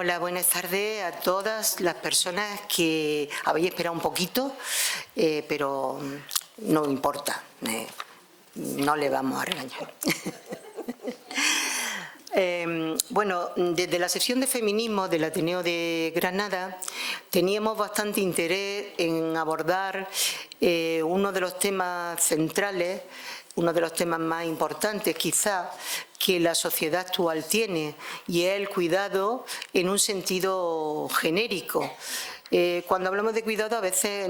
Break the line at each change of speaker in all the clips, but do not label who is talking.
Hola, buenas tardes a todas las personas que habéis esperado un poquito, pero no importa, no le vamos a regañar. Bueno, desde la sección de feminismo del Ateneo de Granada teníamos bastante interés en abordar uno de los temas centrales, uno de los temas más importantes quizá que la sociedad actual tiene, y es el cuidado en un sentido genérico. Cuando hablamos de cuidado a veces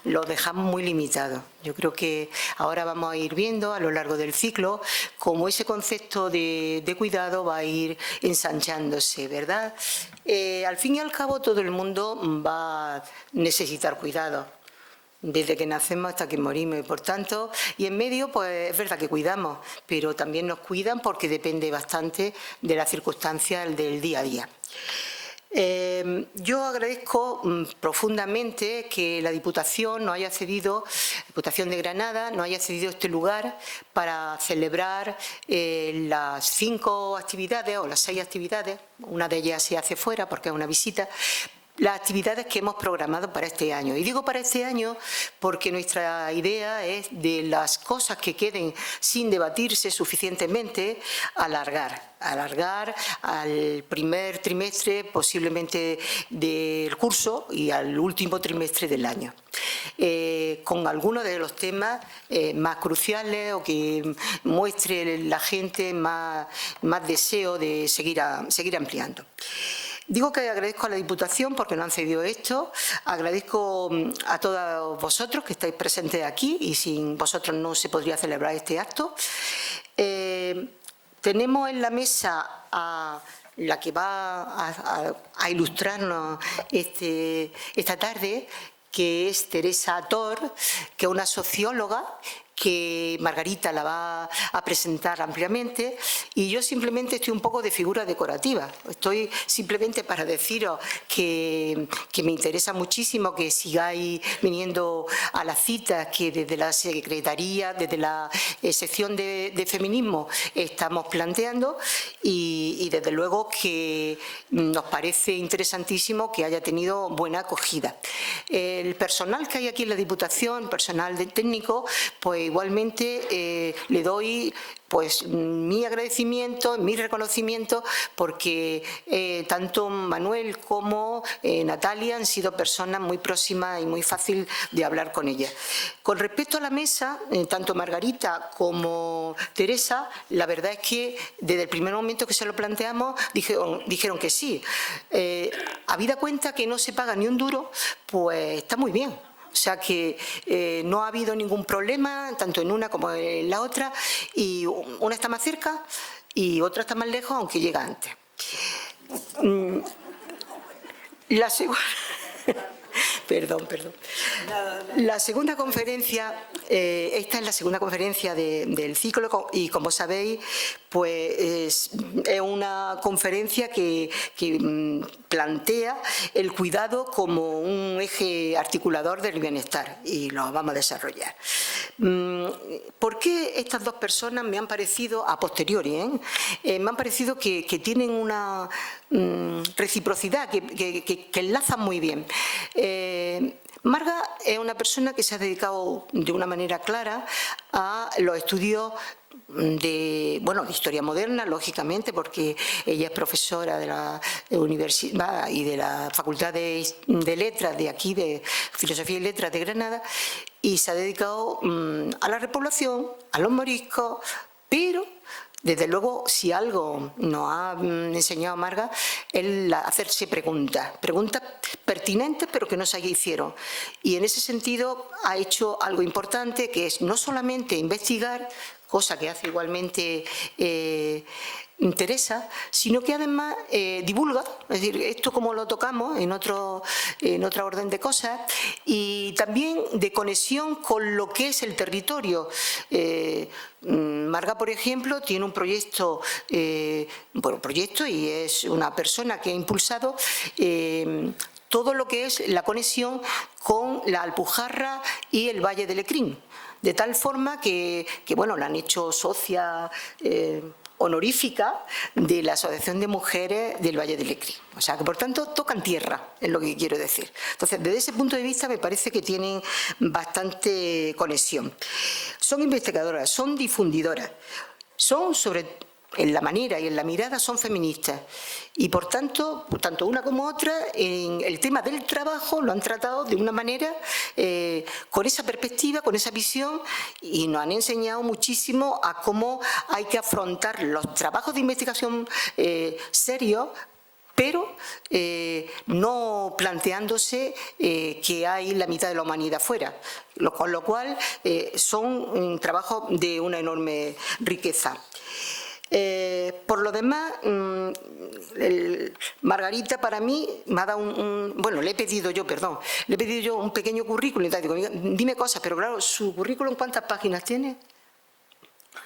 lo dejamos muy limitado. Yo creo que ahora vamos a ir viendo a lo largo del ciclo cómo ese concepto de cuidado va a ir ensanchándose, ¿verdad? Al fin y al cabo todo el mundo va a necesitar cuidado, desde que nacemos hasta que morimos, y por tanto, y en medio pues es verdad que cuidamos, pero también nos cuidan porque depende bastante de las circunstancias del día a día. Yo agradezco profundamente que la Diputación nos haya cedido, Diputación de Granada, nos haya cedido este lugar para celebrar las 5 actividades o las 6 actividades, una de ellas se hace fuera porque es una visita, las actividades que hemos programado para este año. Y digo para este año porque nuestra idea es, de las cosas que queden sin debatirse suficientemente, alargar al primer trimestre posiblemente del curso y al último trimestre del año, con algunos de los temas más cruciales o que muestre la gente más deseo de seguir ampliando. Digo que agradezco a la Diputación porque nos han cedido esto, agradezco a todos vosotros que estáis presentes aquí, y sin vosotros no se podría celebrar este acto. Tenemos en la mesa a la que va a ilustrarnos esta tarde, que es Teresa Tor, que es una socióloga, que Margarita la va a presentar ampliamente, y yo simplemente estoy un poco de figura decorativa. Estoy simplemente para deciros que me interesa muchísimo que sigáis viniendo a las citas que desde la Secretaría, desde la sección de feminismo estamos planteando, y desde luego que nos parece interesantísimo que haya tenido buena acogida. El personal que hay aquí en la Diputación, personal técnico, pues igualmente le doy pues mi agradecimiento, mi reconocimiento, porque tanto Manuel como Natalia han sido personas muy próximas y muy fácil de hablar con ellas. Con respecto a la mesa, tanto Margarita como Teresa, la verdad es que desde el primer momento que se lo planteamos dijeron que sí. Habida cuenta que no se paga ni un duro, pues está muy bien. O sea que no ha habido ningún problema, tanto en una como en la otra, y una está más cerca y otra está más lejos, aunque llega antes. La segunda... Perdón. La segunda conferencia, esta es la segunda conferencia del ciclo, y como sabéis, pues es una conferencia que plantea el cuidado como un eje articulador del bienestar, y lo vamos a desarrollar. ¿Por qué estas dos personas me han parecido, a posteriori, me han parecido que tienen una reciprocidad, que enlazan muy bien? Marga es una persona que se ha dedicado de una manera clara a los estudios de historia moderna, lógicamente, porque ella es profesora de la universidad y de la Facultad de Letras de aquí, de Filosofía y Letras de Granada, y se ha dedicado a la repoblación, a los moriscos, pero desde luego, si algo nos ha enseñado Marga, es hacerse preguntas pertinentes, pero que no se hicieron. Y en ese sentido ha hecho algo importante, que es no solamente investigar, cosa que hace igualmente Teresa, sino que además divulga, es decir, esto como lo tocamos en otra orden de cosas, y también de conexión con lo que es el territorio. Marga, por ejemplo, tiene un proyecto, y es una persona que ha impulsado todo lo que es la conexión con la Alpujarra y el Valle del Lecrín, de tal forma que bueno, la han hecho socia honorífica de la Asociación de Mujeres del Valle del Lecrín. O sea, que por tanto tocan tierra, es lo que quiero decir. Entonces, desde ese punto de vista me parece que tienen bastante conexión. Son investigadoras, son difundidoras, son en la manera y en la mirada son feministas y por tanto, tanto una como otra, en el tema del trabajo lo han tratado de una manera con esa perspectiva, con esa visión y nos han enseñado muchísimo a cómo hay que afrontar los trabajos de investigación serios, pero no planteándose que hay la mitad de la humanidad fuera, con lo cual son un trabajo de una enorme riqueza. Por lo demás, Margarita para mí me ha dado bueno, le he pedido yo un pequeño currículum y tal, digo, dime cosas, pero claro, su currículum, ¿cuántas páginas tiene?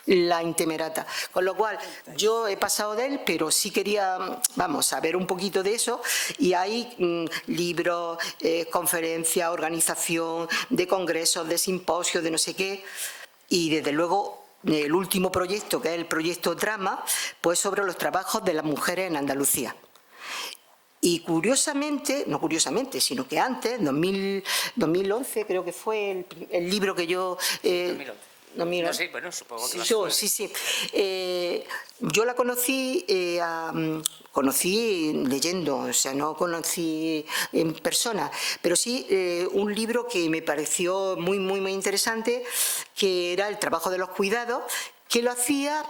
La Intemerata, con lo cual yo he pasado de él, pero sí quería, vamos, saber un poquito de eso y hay libros, conferencias, organización de congresos, de simposios, de no sé qué y desde luego el último proyecto, que es el proyecto Drama, pues sobre los trabajos de las mujeres en Andalucía. Y curiosamente, no curiosamente, sino que antes, 2011 creo que fue el libro que yo...
2011. No, sí, bueno, supongo que
sí. Yo la conocí, conocí leyendo, o sea, no conocí en persona, pero sí un libro que me pareció muy interesante, que era El trabajo de los cuidados, que lo hacía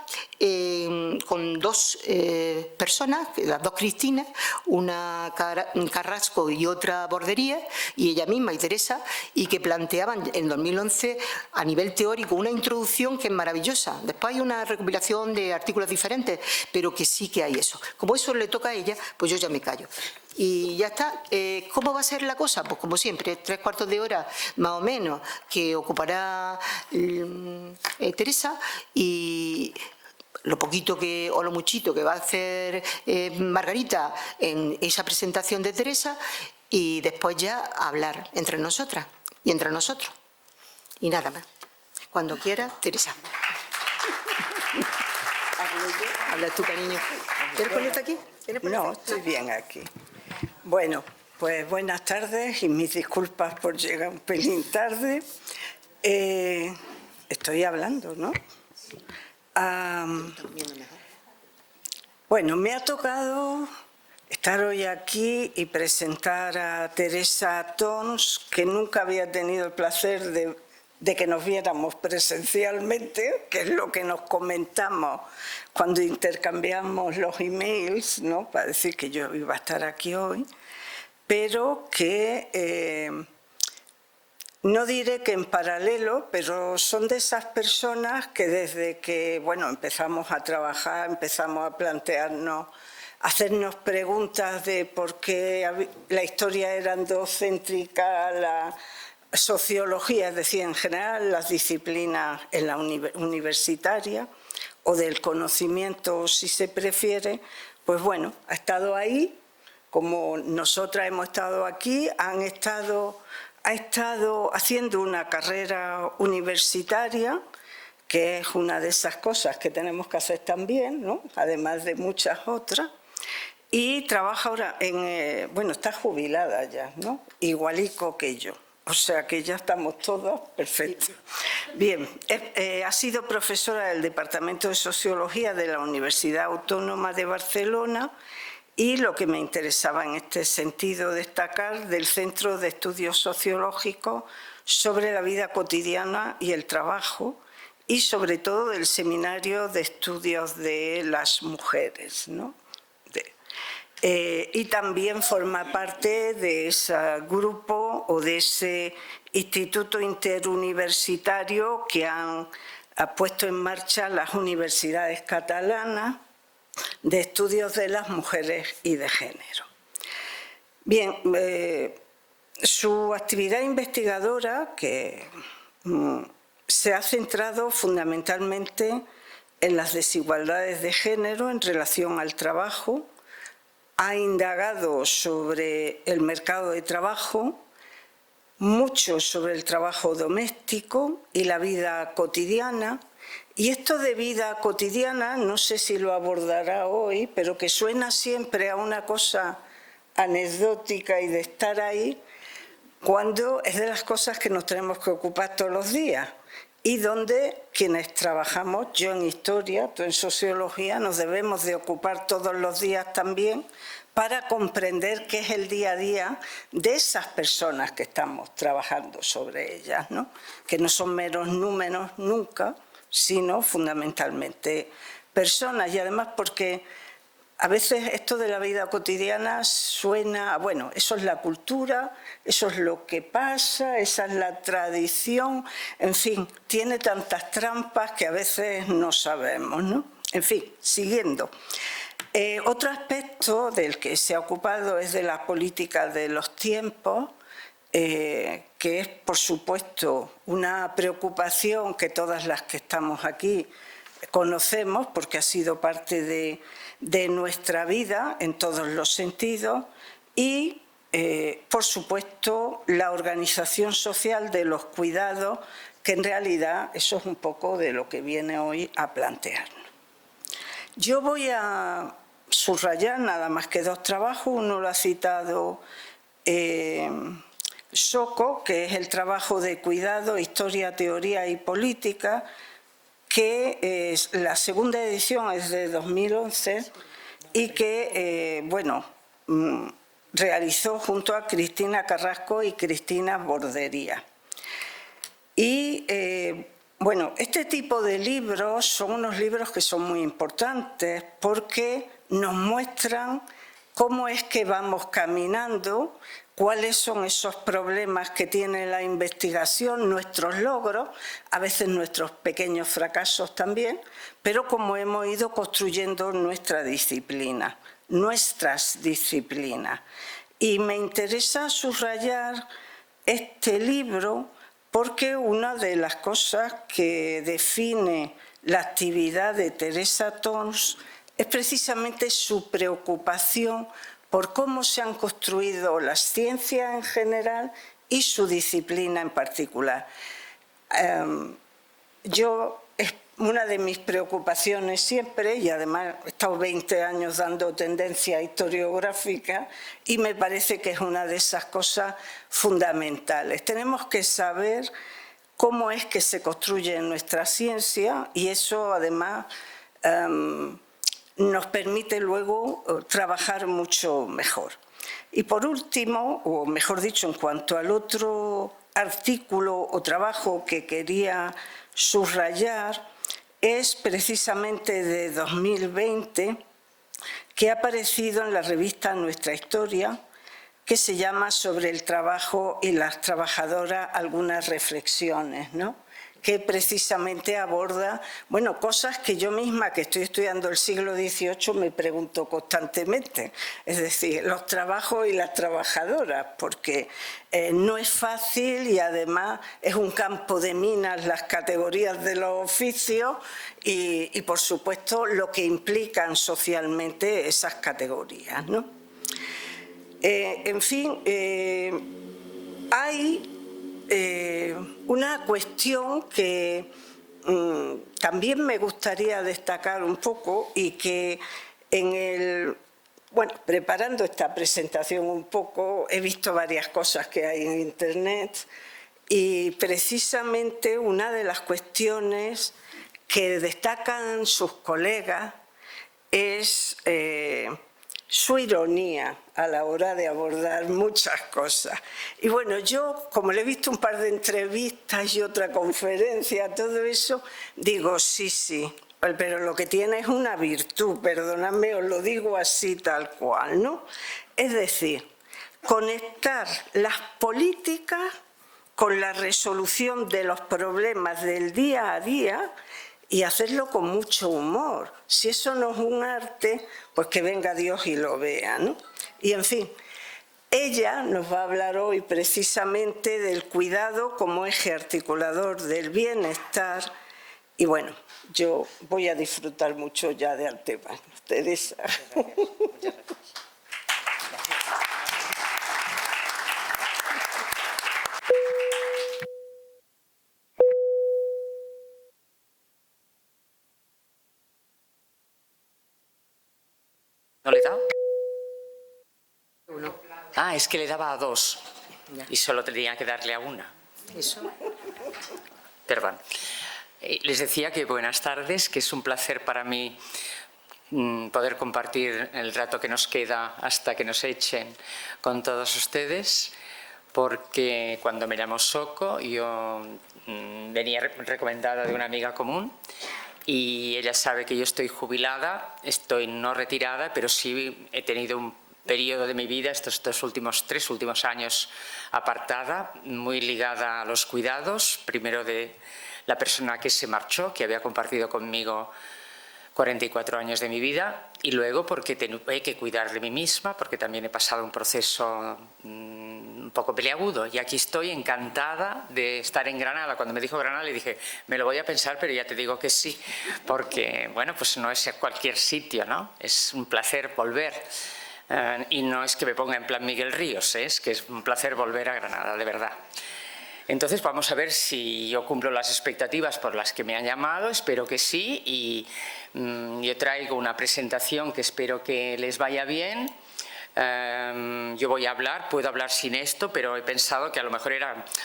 con dos personas, las dos Cristinas, una Carrasco y otra Bordería, y ella misma y Teresa, y que planteaban en 2011 a nivel teórico una introducción que es maravillosa. Después hay una recopilación de artículos diferentes, pero que sí que hay eso. Como eso le toca a ella, pues yo ya me callo. Y ya está. ¿Cómo va a ser la cosa? Pues como siempre, 3/4 de hora más o menos que ocupará Teresa y lo poquito que o lo muchito que va a hacer Margarita en esa presentación de Teresa y después ya hablar entre nosotras y entre nosotros. Y nada más. Cuando quiera, Teresa. Habla tú, cariño. ¿Quieres ponerte aquí?
No, estoy bien aquí. Bueno, pues buenas tardes y mis disculpas por llegar un pelín tarde. Estoy hablando, ¿no? Bueno, me ha tocado estar hoy aquí y presentar a Teresa Tons, que nunca había tenido el placer de que nos viéramos presencialmente, que es lo que nos comentamos cuando intercambiamos los emails, ¿no? Para decir que yo iba a estar aquí hoy, pero que no diré que en paralelo, pero son de esas personas que desde que empezamos a trabajar, empezamos a plantearnos, hacernos preguntas de por qué la historia era endocéntrica, la sociología, es decir, en general las disciplinas en la universitaria o del conocimiento, si se prefiere, pues bueno, ha estado ahí, como nosotras hemos estado aquí, ha estado haciendo una carrera universitaria, que es una de esas cosas que tenemos que hacer también, ¿no? Además de muchas otras, y trabaja ahora está jubilada ya, ¿no? Igualico que yo. O sea que ya estamos todas perfectas. Bien, ha sido profesora del Departamento de Sociología de la Universidad Autónoma de Barcelona y lo que me interesaba en este sentido destacar del Centro de Estudios Sociológicos sobre la vida cotidiana y el trabajo y sobre todo del Seminario de Estudios de las Mujeres, ¿no? Y también forma parte de ese grupo o de ese instituto interuniversitario que ha puesto en marcha las universidades catalanas de estudios de las mujeres y de género. Bien, su actividad investigadora que se ha centrado fundamentalmente en las desigualdades de género en relación al trabajo, ha indagado sobre el mercado de trabajo, mucho sobre el trabajo doméstico y la vida cotidiana. Y esto de vida cotidiana, no sé si lo abordará hoy, pero que suena siempre a una cosa anecdótica y de estar ahí, cuando es de las cosas que nos tenemos que ocupar todos los días y donde quienes trabajamos, yo en historia, tú en sociología, nos debemos de ocupar todos los días también para comprender qué es el día a día de esas personas que estamos trabajando sobre ellas, ¿no? Que no son meros números nunca, sino fundamentalmente personas. Y además porque a veces esto de la vida cotidiana suena, bueno, eso es la cultura, eso es lo que pasa, esa es la tradición, en fin, tiene tantas trampas que a veces no sabemos, ¿no? En fin, siguiendo. Otro aspecto del que se ha ocupado es de la política de los tiempos, que es, por supuesto, una preocupación que todas las que estamos aquí conocemos, porque ha sido parte de nuestra vida en todos los sentidos, y, por supuesto, la organización social de los cuidados, que en realidad eso es un poco de lo que viene hoy a plantearnos. Yo voy a subrayar nada más que dos trabajos. Uno lo ha citado Soko, que es el trabajo de cuidado, historia, teoría y política, que la segunda edición es de 2011 y que, bueno, realizó junto a Cristina Carrasco y Cristina Bordería. Y, bueno, este tipo de libros son unos libros que son muy importantes porque nos muestran cómo es que vamos caminando, cuáles son esos problemas que tiene la investigación, nuestros logros, a veces nuestros pequeños fracasos también, pero cómo hemos ido construyendo nuestras disciplinas. Y me interesa subrayar este libro porque una de las cosas que define la actividad de Teresa Tons es precisamente su preocupación por cómo se han construido las ciencias en general y su disciplina en particular. Una de mis preocupaciones siempre, y además he estado 20 años dando tendencia historiográfica, y me parece que es una de esas cosas fundamentales. Tenemos que saber cómo es que se construye nuestra ciencia y eso además nos permite luego trabajar mucho mejor. Y por último, o mejor dicho, en cuanto al otro artículo o trabajo que quería subrayar, es precisamente de 2020, que ha aparecido en la revista Nuestra Historia, que se llama Sobre el trabajo y las trabajadoras, algunas reflexiones, ¿no? Que precisamente aborda, bueno, cosas que yo misma, que estoy estudiando el siglo XVIII, me pregunto constantemente. Es decir, los trabajos y las trabajadoras, porque no es fácil y además es un campo de minas las categorías de los oficios y por supuesto, lo que implican socialmente esas categorías, ¿no? En fin, hay una cuestión que también me gustaría destacar un poco y que bueno, preparando esta presentación un poco, he visto varias cosas que hay en Internet y precisamente una de las cuestiones que destacan sus colegas es su ironía a la hora de abordar muchas cosas. Y bueno, yo, como le he visto un par de entrevistas y otra conferencia, todo eso, digo, sí, pero lo que tiene es una virtud, perdonadme, os lo digo así tal cual, ¿no? Es decir, conectar las políticas con la resolución de los problemas del día a día y hacerlo con mucho humor. Si eso no es un arte, pues que venga Dios y lo vea, ¿no? Y en fin, ella nos va a hablar hoy precisamente del cuidado como eje articulador del bienestar y bueno, yo voy a disfrutar mucho ya de antemano. Teresa.
Muchas gracias. ¿No le he dado?
1.
Ah, es que le daba a 2 y solo tenía que darle a 1.
Eso.
Perdón. Les decía que buenas tardes, que es un placer para mí poder compartir el rato que nos queda hasta que nos echen con todos ustedes, porque cuando me llamó Soco yo venía recomendada de una amiga común y ella sabe que yo estoy jubilada, estoy no retirada, pero sí he tenido un periodo de mi vida, estos 3 últimos años, apartada, muy ligada a los cuidados, primero de la persona que se marchó, que había compartido conmigo 44 años de mi vida, y luego porque hay que cuidar de mí misma, porque también he pasado un proceso un poco peleagudo, y aquí estoy encantada de estar en Granada. Cuando me dijo Granada le dije, me lo voy a pensar, pero ya te digo que sí, porque bueno, pues no es cualquier sitio, ¿no? Es un placer volver. Y no es que me ponga en plan Miguel Ríos, es que es un placer volver a Granada, de verdad. Entonces vamos a ver si yo cumplo las expectativas por las que me han llamado, espero que sí, y yo traigo una presentación que espero que les vaya bien. Yo voy a hablar, puedo hablar sin esto, pero he pensado que a lo mejor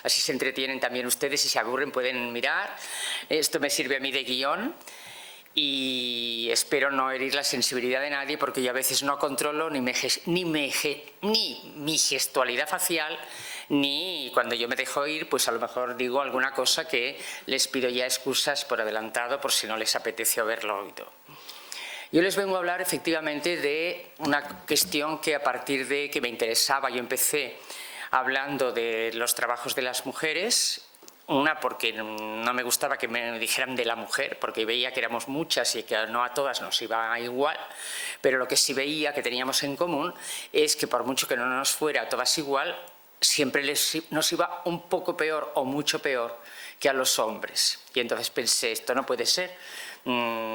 así se entretienen también ustedes, si se aburren pueden mirar. Esto me sirve a mí de guión. Y espero no herir la sensibilidad de nadie, porque yo a veces no controlo ni mi gestualidad facial, ni cuando yo me dejo ir, pues a lo mejor digo alguna cosa que les pido ya excusas por adelantado, por si no les apetece haberlo oído. Yo les vengo a hablar efectivamente de una cuestión que a partir de que me interesaba, yo empecé hablando de los trabajos de las mujeres. Una, porque no me gustaba que me dijeran de la mujer, porque veía que éramos muchas y que no a todas nos iba igual, pero lo que sí veía que teníamos en común es que por mucho que no nos fuera a todas igual, siempre nos iba un poco peor o mucho peor que a los hombres. Y entonces pensé, esto no puede ser,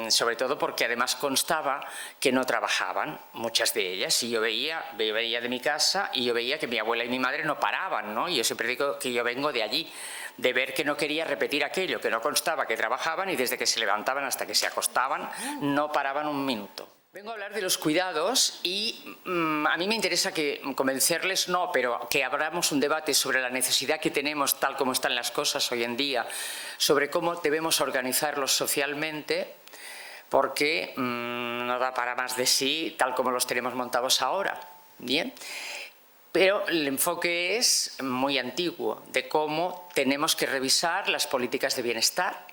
sobre todo porque además constaba que no trabajaban, muchas de ellas, y yo veía de mi casa y yo veía que mi abuela y mi madre no paraban, ¿no? Y yo siempre digo que yo vengo de allí, de ver que no quería repetir aquello, que no constaba que trabajaban y desde que se levantaban hasta que se acostaban no paraban un minuto. Vengo a hablar de los cuidados y a mí me interesa convencerles, no, pero que abramos un debate sobre la necesidad que tenemos, tal como están las cosas hoy en día, sobre cómo debemos organizarlos socialmente, porque no da para más de sí, tal como los tenemos montados ahora. Bien. Pero el enfoque es muy antiguo, de cómo tenemos que revisar las políticas de bienestar,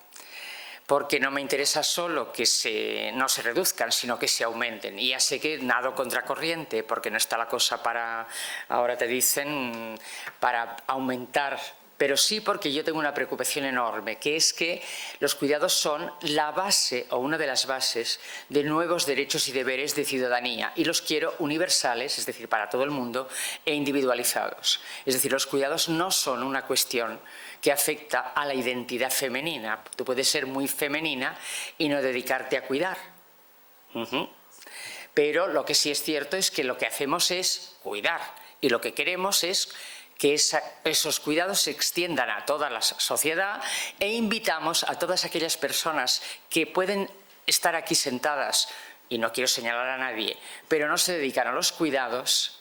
porque no me interesa solo que no se reduzcan, sino que se aumenten. Y ya sé que nado contracorriente, porque no está la cosa para, ahora te dicen, para aumentar, pero sí porque yo tengo una preocupación enorme, que es que los cuidados son la base o una de las bases de nuevos derechos y deberes de ciudadanía, y los quiero universales, es decir, para todo el mundo, e individualizados. Es decir, los cuidados no son una cuestión que afecta a la identidad femenina. Tú puedes ser muy femenina y no dedicarte a cuidar. Pero lo que sí es cierto es que lo que hacemos es cuidar, y lo que queremos es que esos cuidados se extiendan a toda la sociedad, e invitamos a todas aquellas personas que pueden estar aquí sentadas, y no quiero señalar a nadie, pero no se dedican a los cuidados,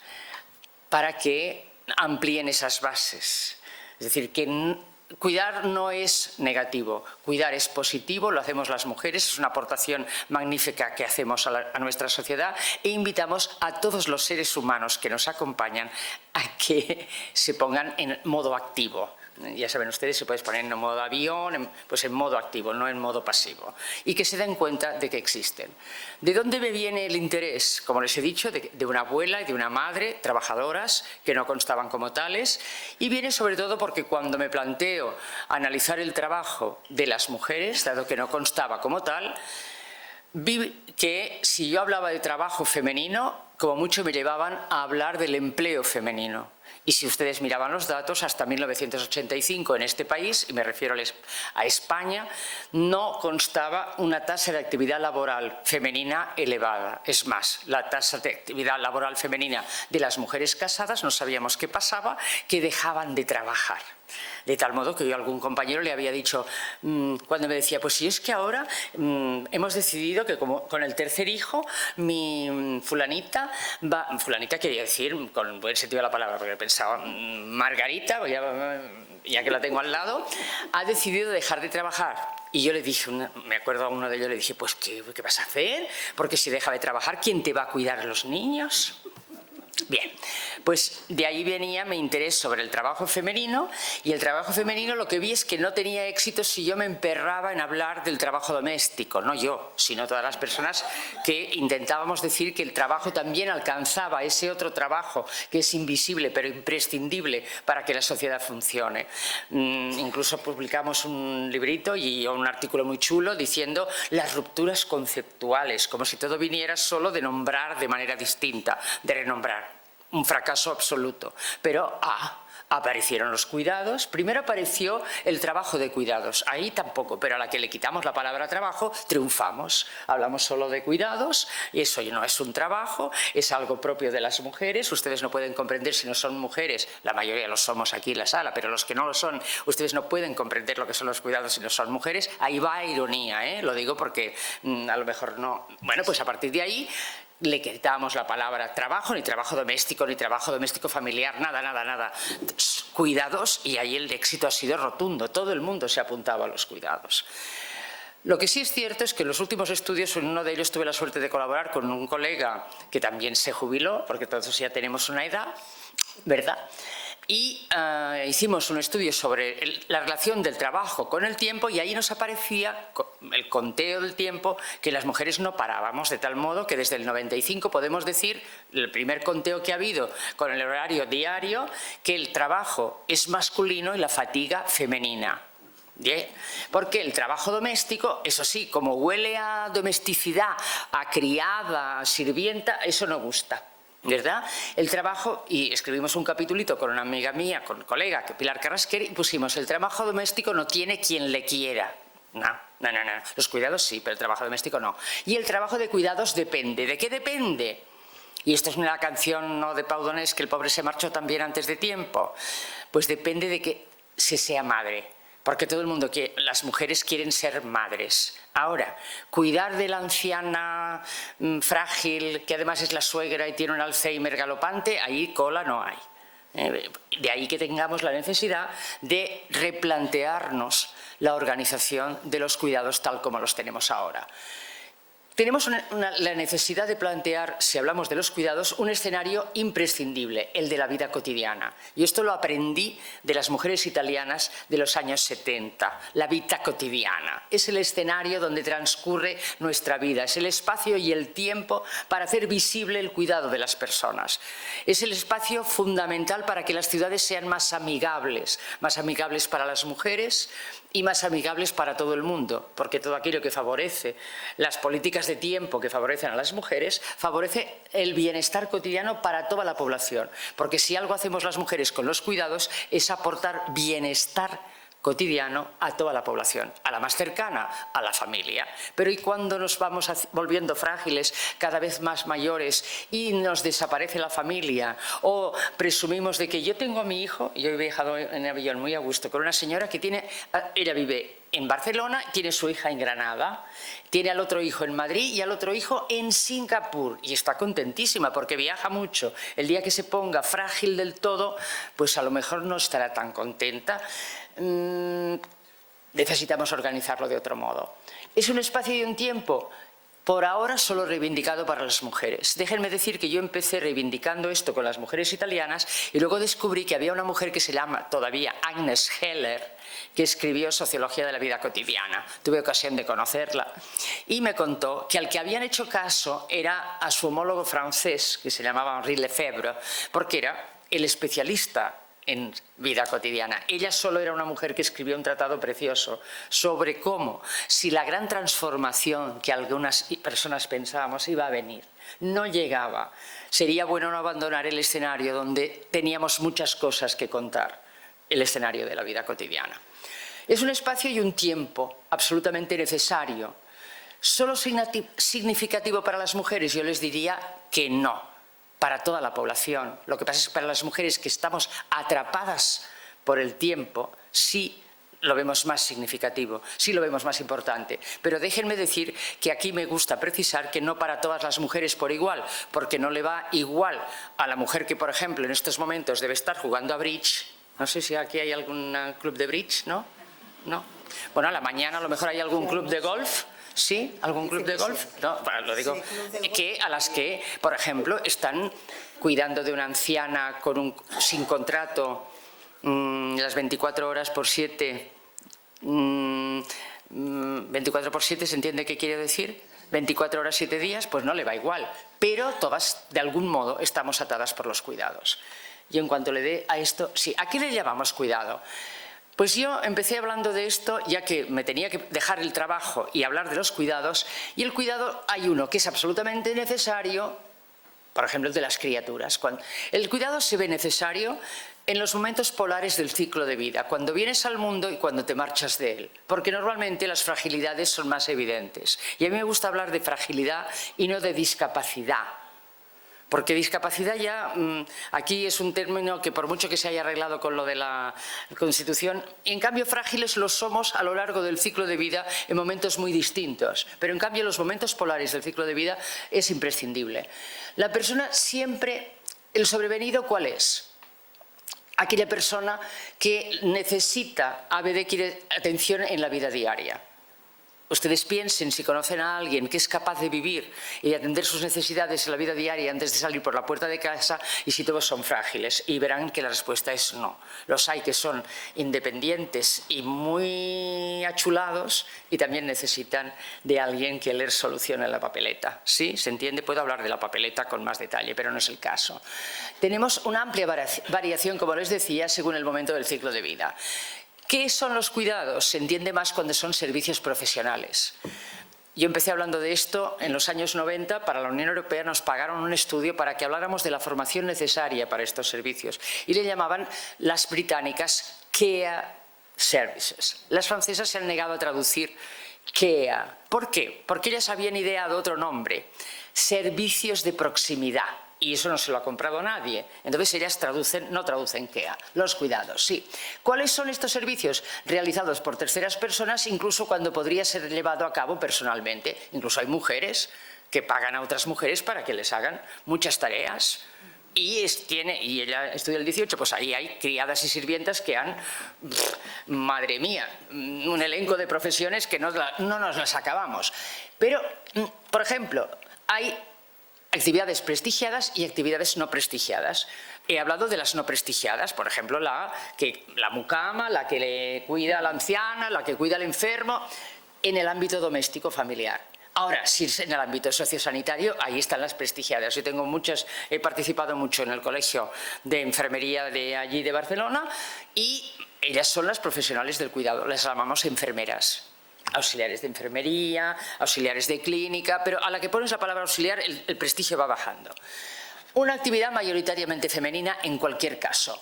para que amplíen esas bases. Es decir, que cuidar no es negativo, cuidar es positivo, lo hacemos las mujeres, es una aportación magnífica que hacemos a nuestra sociedad, e invitamos a todos los seres humanos que nos acompañan a que se pongan en modo activo. Ya saben ustedes, se puede poner en modo avión, pues en modo activo, no en modo pasivo. Y que se den cuenta de que existen. ¿De dónde me viene el interés? Como les he dicho, de una abuela y de una madre, trabajadoras, que no constaban como tales. Y viene sobre todo porque cuando me planteo analizar el trabajo de las mujeres, dado que no constaba como tal, vi que si yo hablaba de trabajo femenino, como mucho me llevaban a hablar del empleo femenino. Y si ustedes miraban los datos, hasta 1985 en este país, y me refiero a España, no constaba una tasa de actividad laboral femenina elevada. Es más, la tasa de actividad laboral femenina de las mujeres casadas, no sabíamos qué pasaba, que dejaban de trabajar. De tal modo que yo a algún compañero le había dicho, cuando me decía, pues si es que ahora hemos decidido que como con el tercer hijo, mi fulanita va, fulanita quería decir con buen sentido de la palabra, porque pensaba, Margarita, ya que la tengo al lado, ha decidido dejar de trabajar. Y yo le dije, me acuerdo a uno de ellos, le dije, pues ¿qué vas a hacer? Porque si deja de trabajar, ¿quién te va a cuidar a los niños? Bien, pues de ahí venía mi interés sobre el trabajo femenino, y el trabajo femenino lo que vi es que no tenía éxito si yo me emperraba en hablar del trabajo doméstico, no yo, sino todas las personas que intentábamos decir que el trabajo también alcanzaba ese otro trabajo que es invisible pero imprescindible para que la sociedad funcione. Incluso publicamos un librito y un artículo muy chulo diciendo las rupturas conceptuales, como si todo viniera solo de nombrar de manera distinta, de renombrar. Un fracaso absoluto. Pero aparecieron los cuidados. Primero apareció el trabajo de cuidados. Ahí tampoco, pero a la que le quitamos la palabra trabajo, triunfamos. Hablamos solo de cuidados, y eso no es un trabajo, es algo propio de las mujeres. Ustedes no pueden comprender si no son mujeres, la mayoría lo somos aquí en la sala, pero los que no lo son, ustedes no pueden comprender lo que son los cuidados si no son mujeres. Ahí va ironía, ¿eh? Lo digo porque a lo mejor no. Bueno, pues a partir de ahí le quitábamos la palabra trabajo, ni trabajo doméstico familiar, nada. Cuidados, y ahí el éxito ha sido rotundo. Todo el mundo se apuntaba a los cuidados. Lo que sí es cierto es que en los últimos estudios, en uno de ellos tuve la suerte de colaborar con un colega que también se jubiló, porque todos ya tenemos una edad, ¿verdad? Y hicimos un estudio sobre la relación del trabajo con el tiempo, y ahí nos aparecía el conteo del tiempo, que las mujeres no parábamos, de tal modo que desde el 95 podemos decir, el primer conteo que ha habido con el horario diario, que el trabajo es masculino y la fatiga femenina. ¿Bien? Porque el trabajo doméstico, eso sí, como huele a domesticidad, a criada, a sirvienta, eso no gusta, ¿verdad? El trabajo, y escribimos un capitulito con una amiga mía, con colega, que Pilar Carrasquer, y pusimos, el trabajo doméstico no tiene quien le quiera. No. Los cuidados sí, pero el trabajo doméstico no. Y el trabajo de cuidados depende. ¿De qué depende? Y esto es una canción, ¿no?, de Pau Donés, que el pobre se marchó también antes de tiempo. Pues depende de que se sea madre. Porque todo el mundo quiere, las mujeres quieren ser madres. Ahora, cuidar de la anciana frágil, que además es la suegra y tiene un Alzheimer galopante, ahí cola no hay. De ahí que tengamos la necesidad de replantearnos la organización de los cuidados tal como los tenemos ahora. Tenemos la necesidad de plantear, si hablamos de los cuidados, un escenario imprescindible, el de la vida cotidiana. Y esto lo aprendí de las mujeres italianas de los años 70, la vida cotidiana. Es el escenario donde transcurre nuestra vida, es el espacio y el tiempo para hacer visible el cuidado de las personas. Es el espacio fundamental para que las ciudades sean más amigables para las mujeres y más amigables para todo el mundo, porque todo aquello que favorece las políticas de tiempo que favorecen a las mujeres, favorece el bienestar cotidiano para toda la población, porque si algo hacemos las mujeres con los cuidados es aportar bienestar cotidiano a toda la población, a la más cercana, a la familia. Pero ¿y cuando nos vamos volviendo frágiles, cada vez más mayores, y nos desaparece la familia? O presumimos de que yo tengo a mi hijo, yo he viajado en avión muy a gusto con una señora que ella vive en Barcelona, tiene su hija en Granada, tiene al otro hijo en Madrid y al otro hijo en Singapur, y está contentísima porque viaja mucho. El día que se ponga frágil del todo, pues a lo mejor no estará tan contenta. Necesitamos organizarlo de otro modo. Es un espacio y un tiempo por ahora solo reivindicado para las mujeres. Déjenme decir que yo empecé reivindicando esto con las mujeres italianas y luego descubrí que había una mujer que se llama todavía Agnes Heller, que escribió Sociología de la vida cotidiana. Tuve ocasión de conocerla y me contó que al que habían hecho caso era a su homólogo francés, que se llamaba Henri Lefebvre, porque era el especialista en vida cotidiana. Ella solo era una mujer que escribió un tratado precioso sobre cómo, si la gran transformación que algunas personas pensábamos iba a venir, no llegaba, sería bueno no abandonar el escenario donde teníamos muchas cosas que contar, el escenario de la vida cotidiana. Es un espacio y un tiempo absolutamente necesario. ¿Solo significativo para las mujeres? Yo les diría que no. Para toda la población. Lo que pasa es que para las mujeres que estamos atrapadas por el tiempo, sí lo vemos más significativo, sí lo vemos más importante. Pero déjenme decir que aquí me gusta precisar que no para todas las mujeres por igual, porque no le va igual a la mujer que, por ejemplo, en estos momentos debe estar jugando a bridge. No sé si aquí hay algún club de bridge, ¿no? ¿No? Bueno, a la mañana a lo mejor hay algún club de golf. ¿Sí? ¿Algún club de golf? No, bueno, lo digo, que a las que, por ejemplo, están cuidando de una anciana sin contrato, las 24 horas por 7, 24 por 7, ¿se entiende qué quiere decir? 24 horas, 7 días, pues no le va igual, pero todas, de algún modo, estamos atadas por los cuidados. Y en cuanto le dé a esto, sí, ¿a qué le llamamos cuidado? Pues yo empecé hablando de esto ya que me tenía que dejar el trabajo y hablar de los cuidados, y el cuidado hay uno que es absolutamente necesario, por ejemplo, el de las criaturas. El cuidado se ve necesario en los momentos polares del ciclo de vida, cuando vienes al mundo y cuando te marchas de él, porque normalmente las fragilidades son más evidentes. Y a mí me gusta hablar de fragilidad y no de discapacidad. Porque discapacidad ya, aquí es un término que por mucho que se haya arreglado con lo de la Constitución, en cambio frágiles los somos a lo largo del ciclo de vida en momentos muy distintos. Pero en cambio los momentos polares del ciclo de vida es imprescindible. La persona siempre, el sobrevenido, ¿cuál es? Aquella persona que necesita atención en la vida diaria. Ustedes piensen, si conocen a alguien que es capaz de vivir y de atender sus necesidades en la vida diaria antes de salir por la puerta de casa, y si todos son frágiles, y verán que la respuesta es no. Los hay que son independientes y muy achulados y también necesitan de alguien que les solucione la papeleta. ¿Sí? ¿Se entiende? Puedo hablar de la papeleta con más detalle, pero no es el caso. Tenemos una amplia variación, como les decía, según el momento del ciclo de vida. ¿Qué son los cuidados? Se entiende más cuando son servicios profesionales. Yo empecé hablando de esto en los años 90, para la Unión Europea nos pagaron un estudio para que habláramos de la formación necesaria para estos servicios y le llamaban las británicas Care Services. Las francesas se han negado a traducir Care. ¿Por qué? Porque ellas habían ideado otro nombre, servicios de proximidad. Y eso no se lo ha comprado nadie. Entonces ellas no traducen KEA, los cuidados, sí. ¿Cuáles son estos servicios? Realizados por terceras personas, incluso cuando podría ser llevado a cabo personalmente. Incluso hay mujeres que pagan a otras mujeres para que les hagan muchas tareas. Y ella estudia el 18, pues ahí hay criadas y sirvientas que han, madre mía, un elenco de profesiones que no nos las acabamos. Pero, por ejemplo, hay actividades prestigiadas y actividades no prestigiadas. He hablado de las no prestigiadas, por ejemplo, la mucama, la que le cuida a la anciana, la que cuida al enfermo, en el ámbito doméstico familiar. Ahora, si es en el ámbito sociosanitario, ahí están las prestigiadas. Yo tengo he participado mucho en el colegio de enfermería de allí de Barcelona, y ellas son las profesionales del cuidado, las llamamos enfermeras. Auxiliares de enfermería, auxiliares de clínica, pero a la que pones la palabra auxiliar el prestigio va bajando. Una actividad mayoritariamente femenina en cualquier caso.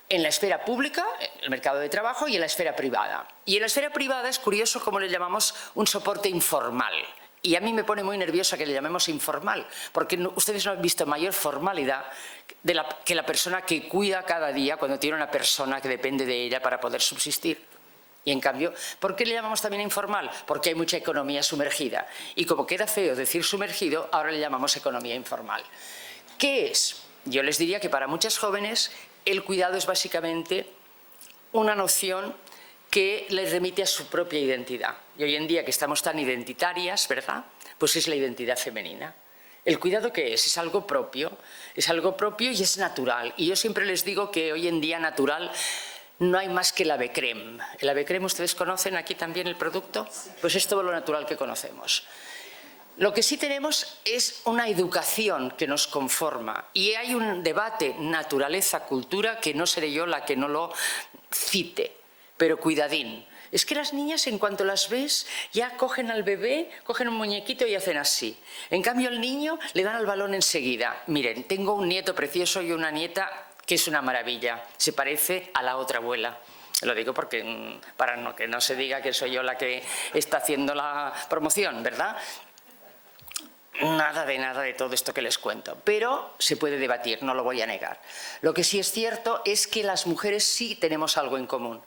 En la esfera pública, el mercado de trabajo, y en la esfera privada. Y en la esfera privada es curioso cómo le llamamos un soporte informal. Y a mí me pone muy nerviosa que le llamemos informal, porque ustedes no han visto mayor formalidad que la persona que cuida cada día cuando tiene una persona que depende de ella para poder subsistir. Y en cambio, ¿por qué le llamamos también informal? Porque hay mucha economía sumergida. Y como queda feo decir sumergido, ahora le llamamos economía informal. ¿Qué es? Yo les diría que para muchas jóvenes el cuidado es básicamente una noción que les remite a su propia identidad. Y hoy en día que estamos tan identitarias, ¿verdad? Pues es la identidad femenina. ¿El cuidado qué es? Es algo propio y es natural. Y yo siempre les digo que hoy en día natural no hay más que el Ave Creme. ¿El Ave Creme ustedes conocen aquí también el producto? Pues es todo lo natural que conocemos. Lo que sí tenemos es una educación que nos conforma, y hay un debate naturaleza-cultura que no seré yo la que no lo cite, pero cuidadín. Es que las niñas, en cuanto las ves, ya cogen al bebé, cogen un muñequito y hacen así. En cambio al niño le dan al balón enseguida. Miren, tengo un nieto precioso y una nieta que es una maravilla, se parece a la otra abuela. Lo digo porque para que no se diga que soy yo la que está haciendo la promoción, ¿verdad? nada de todo esto que les cuento, pero se puede debatir, no lo voy a negar. Lo que sí es cierto es que las mujeres sí tenemos algo en común.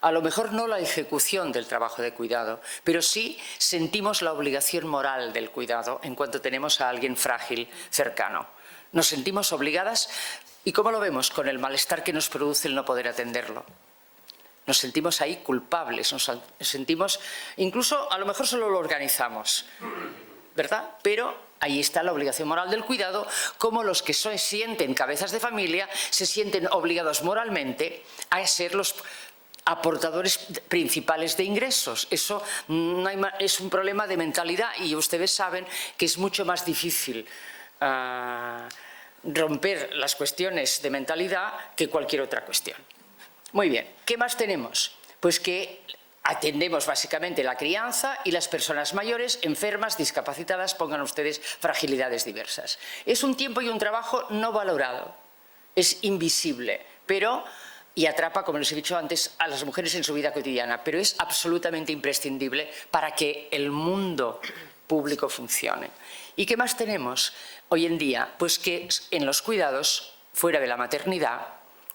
A lo mejor no la ejecución del trabajo de cuidado, pero sí sentimos la obligación moral del cuidado en cuanto tenemos a alguien frágil cercano. Nos sentimos obligadas, ¿y cómo lo vemos? Con el malestar que nos produce el no poder atenderlo. Nos sentimos ahí culpables, nos sentimos, incluso a lo mejor solo lo organizamos, ¿verdad? Pero ahí está la obligación moral del cuidado, como los que se sienten cabezas de familia se sienten obligados moralmente a ser los aportadores principales de ingresos. Eso no hay, es un problema de mentalidad y ustedes saben que es mucho más difícil romper las cuestiones de mentalidad que cualquier otra cuestión. Muy bien, ¿qué más tenemos? Pues que atendemos básicamente la crianza y las personas mayores, enfermas, discapacitadas, pongan ustedes fragilidades diversas. Es un tiempo y un trabajo no valorado, es invisible, pero y atrapa, como les he dicho antes, a las mujeres en su vida cotidiana, pero es absolutamente imprescindible para que el mundo público funcione. ¿Y qué más tenemos hoy en día? Pues que en los cuidados, fuera de la maternidad,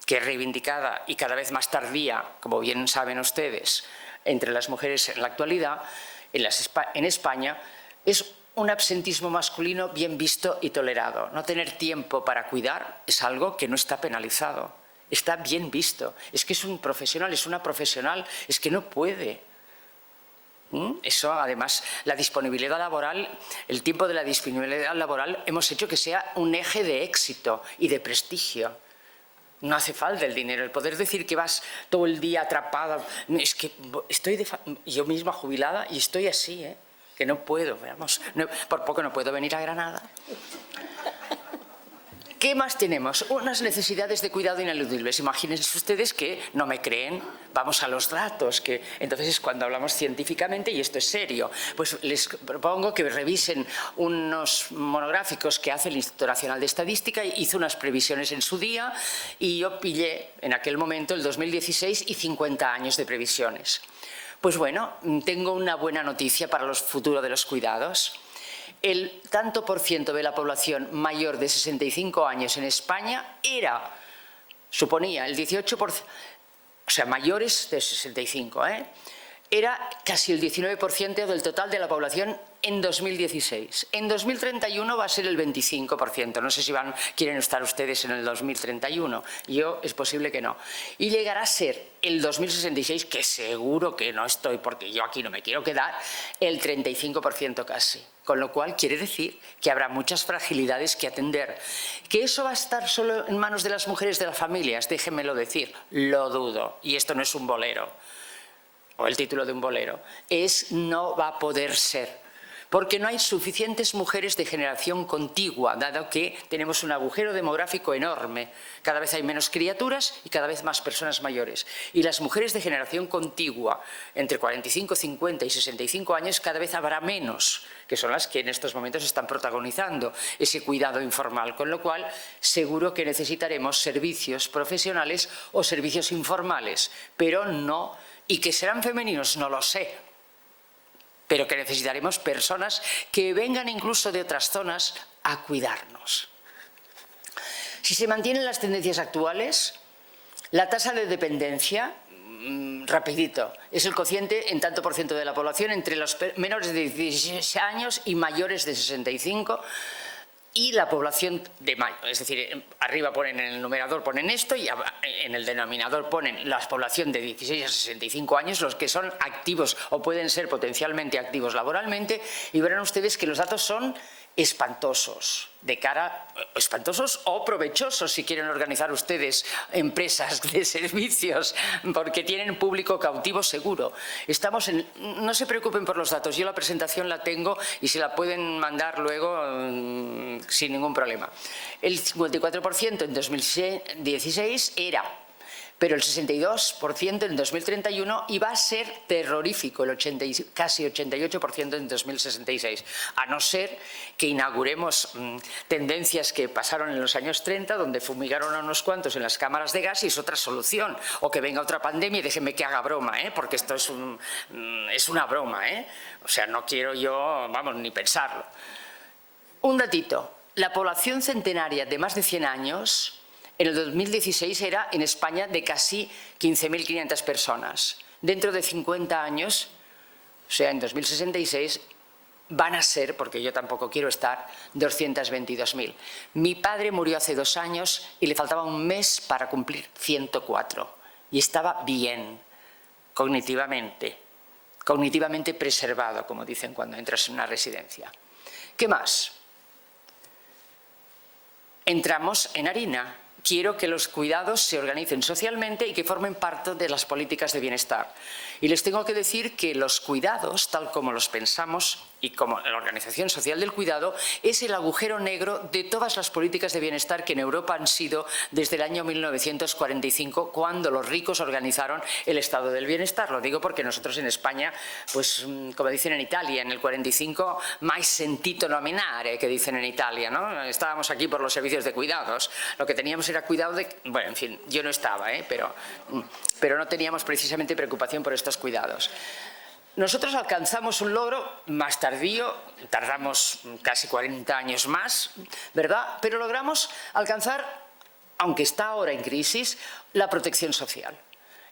que es reivindicada y cada vez más tardía, como bien saben ustedes, entre las mujeres en la actualidad, en España, es un absentismo masculino bien visto y tolerado. No tener tiempo para cuidar es algo que no está penalizado. Está bien visto, es que es un profesional, es una profesional, es que no puede. Eso, además, la disponibilidad laboral, el tiempo de la disponibilidad laboral, hemos hecho que sea un eje de éxito y de prestigio. No hace falta el dinero, el poder decir que vas todo el día atrapada, es que estoy yo misma jubilada y estoy así, que no puedo, veamos, por poco no puedo venir a Granada. ¿Qué más tenemos? Unas necesidades de cuidado ineludibles. Imagínense ustedes que no me creen, vamos a los datos, que entonces es cuando hablamos científicamente y esto es serio. Pues les propongo que revisen unos monográficos que hace el Instituto Nacional de Estadística, hizo unas previsiones en su día y yo pillé en aquel momento el 2016 y 50 años de previsiones. Pues bueno, tengo una buena noticia para el futuro de los cuidados. El tanto por ciento de la población mayor de 65 años en España suponía el 18%, o sea, mayores de 65, era casi el 19% del total de la población en 2016. En 2031 va a ser el 25%. No sé si quieren estar ustedes en el 2031. Yo es posible que no. Y llegará a ser el 2066, que seguro que no estoy, porque yo aquí no me quiero quedar, el 35% casi. Con lo cual quiere decir que habrá muchas fragilidades que atender. ¿Que eso va a estar solo en manos de las mujeres de las familias? Déjenmelo decir, lo dudo. Y esto no es un bolero, o el título de un bolero. No va a poder ser. Porque no hay suficientes mujeres de generación contigua, dado que tenemos un agujero demográfico enorme. Cada vez hay menos criaturas y cada vez más personas mayores. Y las mujeres de generación contigua, entre 45, 50 y 65 años, cada vez habrá menos, que son las que en estos momentos están protagonizando ese cuidado informal. Con lo cual, seguro que necesitaremos servicios profesionales o servicios informales, pero no, y que serán femeninos, no lo sé, pero que necesitaremos personas que vengan incluso de otras zonas a cuidarnos. Si se mantienen las tendencias actuales, la tasa de dependencia, rapidito, es el cociente en tanto por ciento de la población entre los menores de 16 años y mayores de 65, y la población de mayo, es decir, arriba ponen en el numerador ponen esto y en el denominador ponen la población de 16 a 65 años, los que son activos o pueden ser potencialmente activos laboralmente, y verán ustedes que los datos son espantosos, espantosos o provechosos si quieren organizar ustedes empresas de servicios, porque tienen público cautivo seguro. No se preocupen por los datos, yo la presentación la tengo y se la pueden mandar luego sin ningún problema. El 54% en 2016 pero el 62% en 2031 y va a ser terrorífico el casi 88% en 2066, a no ser que inauguremos tendencias que pasaron en los años 30, donde fumigaron a unos cuantos en las cámaras de gas y es otra solución, o que venga otra pandemia y déjenme que haga broma, porque esto es una broma, o sea, no quiero yo, vamos, ni pensarlo. Un datito, la población centenaria de más de 100 años en el 2016 era en España de casi 15.500 personas. Dentro de 50 años, o sea, en 2066, van a ser, porque yo tampoco quiero estar, 222.000. Mi padre murió hace 2 años y le faltaba un mes para cumplir 104. Y estaba bien, cognitivamente preservado, como dicen cuando entras en una residencia. ¿Qué más? Entramos en harina. Quiero que los cuidados se organicen socialmente y que formen parte de las políticas de bienestar. Y les tengo que decir que los cuidados, tal como los pensamos y como la Organización Social del Cuidado, es el agujero negro de todas las políticas de bienestar que en Europa han sido desde el año 1945, cuando los ricos organizaron el estado del bienestar. Lo digo porque nosotros en España, pues como dicen en Italia, en el 45, mai sentito nominare, que dicen en Italia, ¿no? Estábamos aquí por los servicios de cuidados. Lo que teníamos era cuidado de... Bueno, en fin, yo no estaba, pero no teníamos precisamente preocupación por estos cuidados. Nosotros alcanzamos un logro más tardío, tardamos casi 40 años más, ¿verdad? Pero logramos alcanzar, aunque está ahora en crisis, la protección social.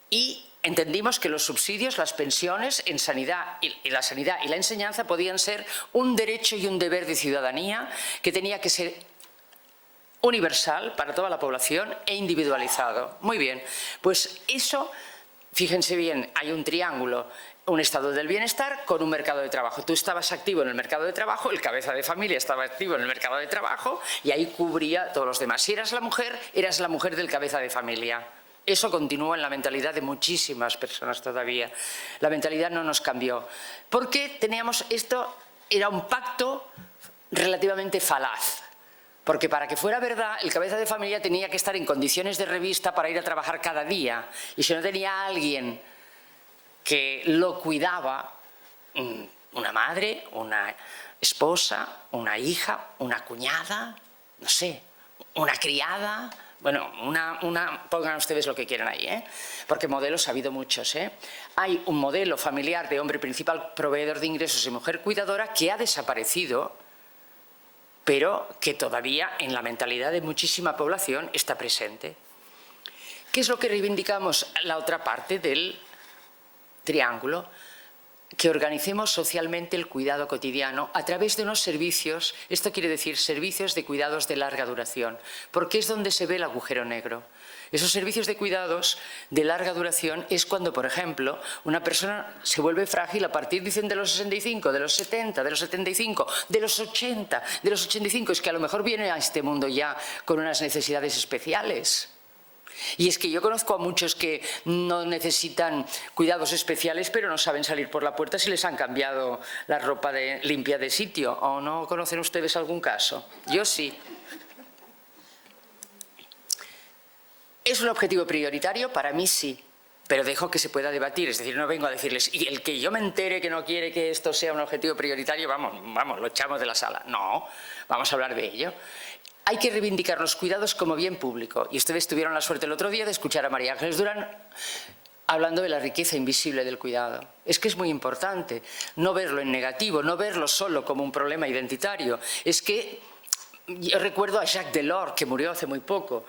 Y entendimos que los subsidios, las pensiones en sanidad y la sanidad y la enseñanza podían ser un derecho y un deber de ciudadanía que tenía que ser universal para toda la población e individualizado. Muy bien, pues eso, fíjense bien, hay un triángulo. Un estado del bienestar con un mercado de trabajo. Tú estabas activo en el mercado de trabajo, el cabeza de familia estaba activo en el mercado de trabajo y ahí cubría a todos los demás. Si eras la mujer del cabeza de familia. Eso continúa en la mentalidad de muchísimas personas todavía. La mentalidad no nos cambió. Porque teníamos esto, era un pacto relativamente falaz. Porque para que fuera verdad, el cabeza de familia tenía que estar en condiciones de revista para ir a trabajar cada día. Y si no tenía a alguien que lo cuidaba, una madre, una esposa, una hija, una cuñada, no sé, una criada, bueno, pongan ustedes lo que quieran ahí, porque modelos ha habido muchos. Hay un modelo familiar de hombre principal proveedor de ingresos y mujer cuidadora que ha desaparecido, pero que todavía en la mentalidad de muchísima población está presente. ¿Qué es lo que reivindicamos? La otra parte del triángulo, que organicemos socialmente el cuidado cotidiano a través de unos servicios, esto quiere decir servicios de cuidados de larga duración, porque es donde se ve el agujero negro. Esos servicios de cuidados de larga duración es cuando, por ejemplo, una persona se vuelve frágil a partir, dicen, de los 65, de los 70, de los 75, de los 80, de los 85, es que a lo mejor viene a este mundo ya con unas necesidades especiales. Y es que yo conozco a muchos que no necesitan cuidados especiales, pero no saben salir por la puerta si les han cambiado la ropa limpia de sitio. ¿O no conocen ustedes algún caso? Yo sí. ¿Es un objetivo prioritario? Para mí sí. Pero dejo que se pueda debatir, es decir, no vengo a decirles, y el que yo me entere que no quiere que esto sea un objetivo prioritario, vamos, lo echamos de la sala. No, vamos a hablar de ello. Hay que reivindicar los cuidados como bien público. Y ustedes tuvieron la suerte el otro día de escuchar a María Ángeles Durán hablando de la riqueza invisible del cuidado. Es que es muy importante no verlo en negativo, no verlo solo como un problema identitario. Es que yo recuerdo a Jacques Delors, que murió hace muy poco.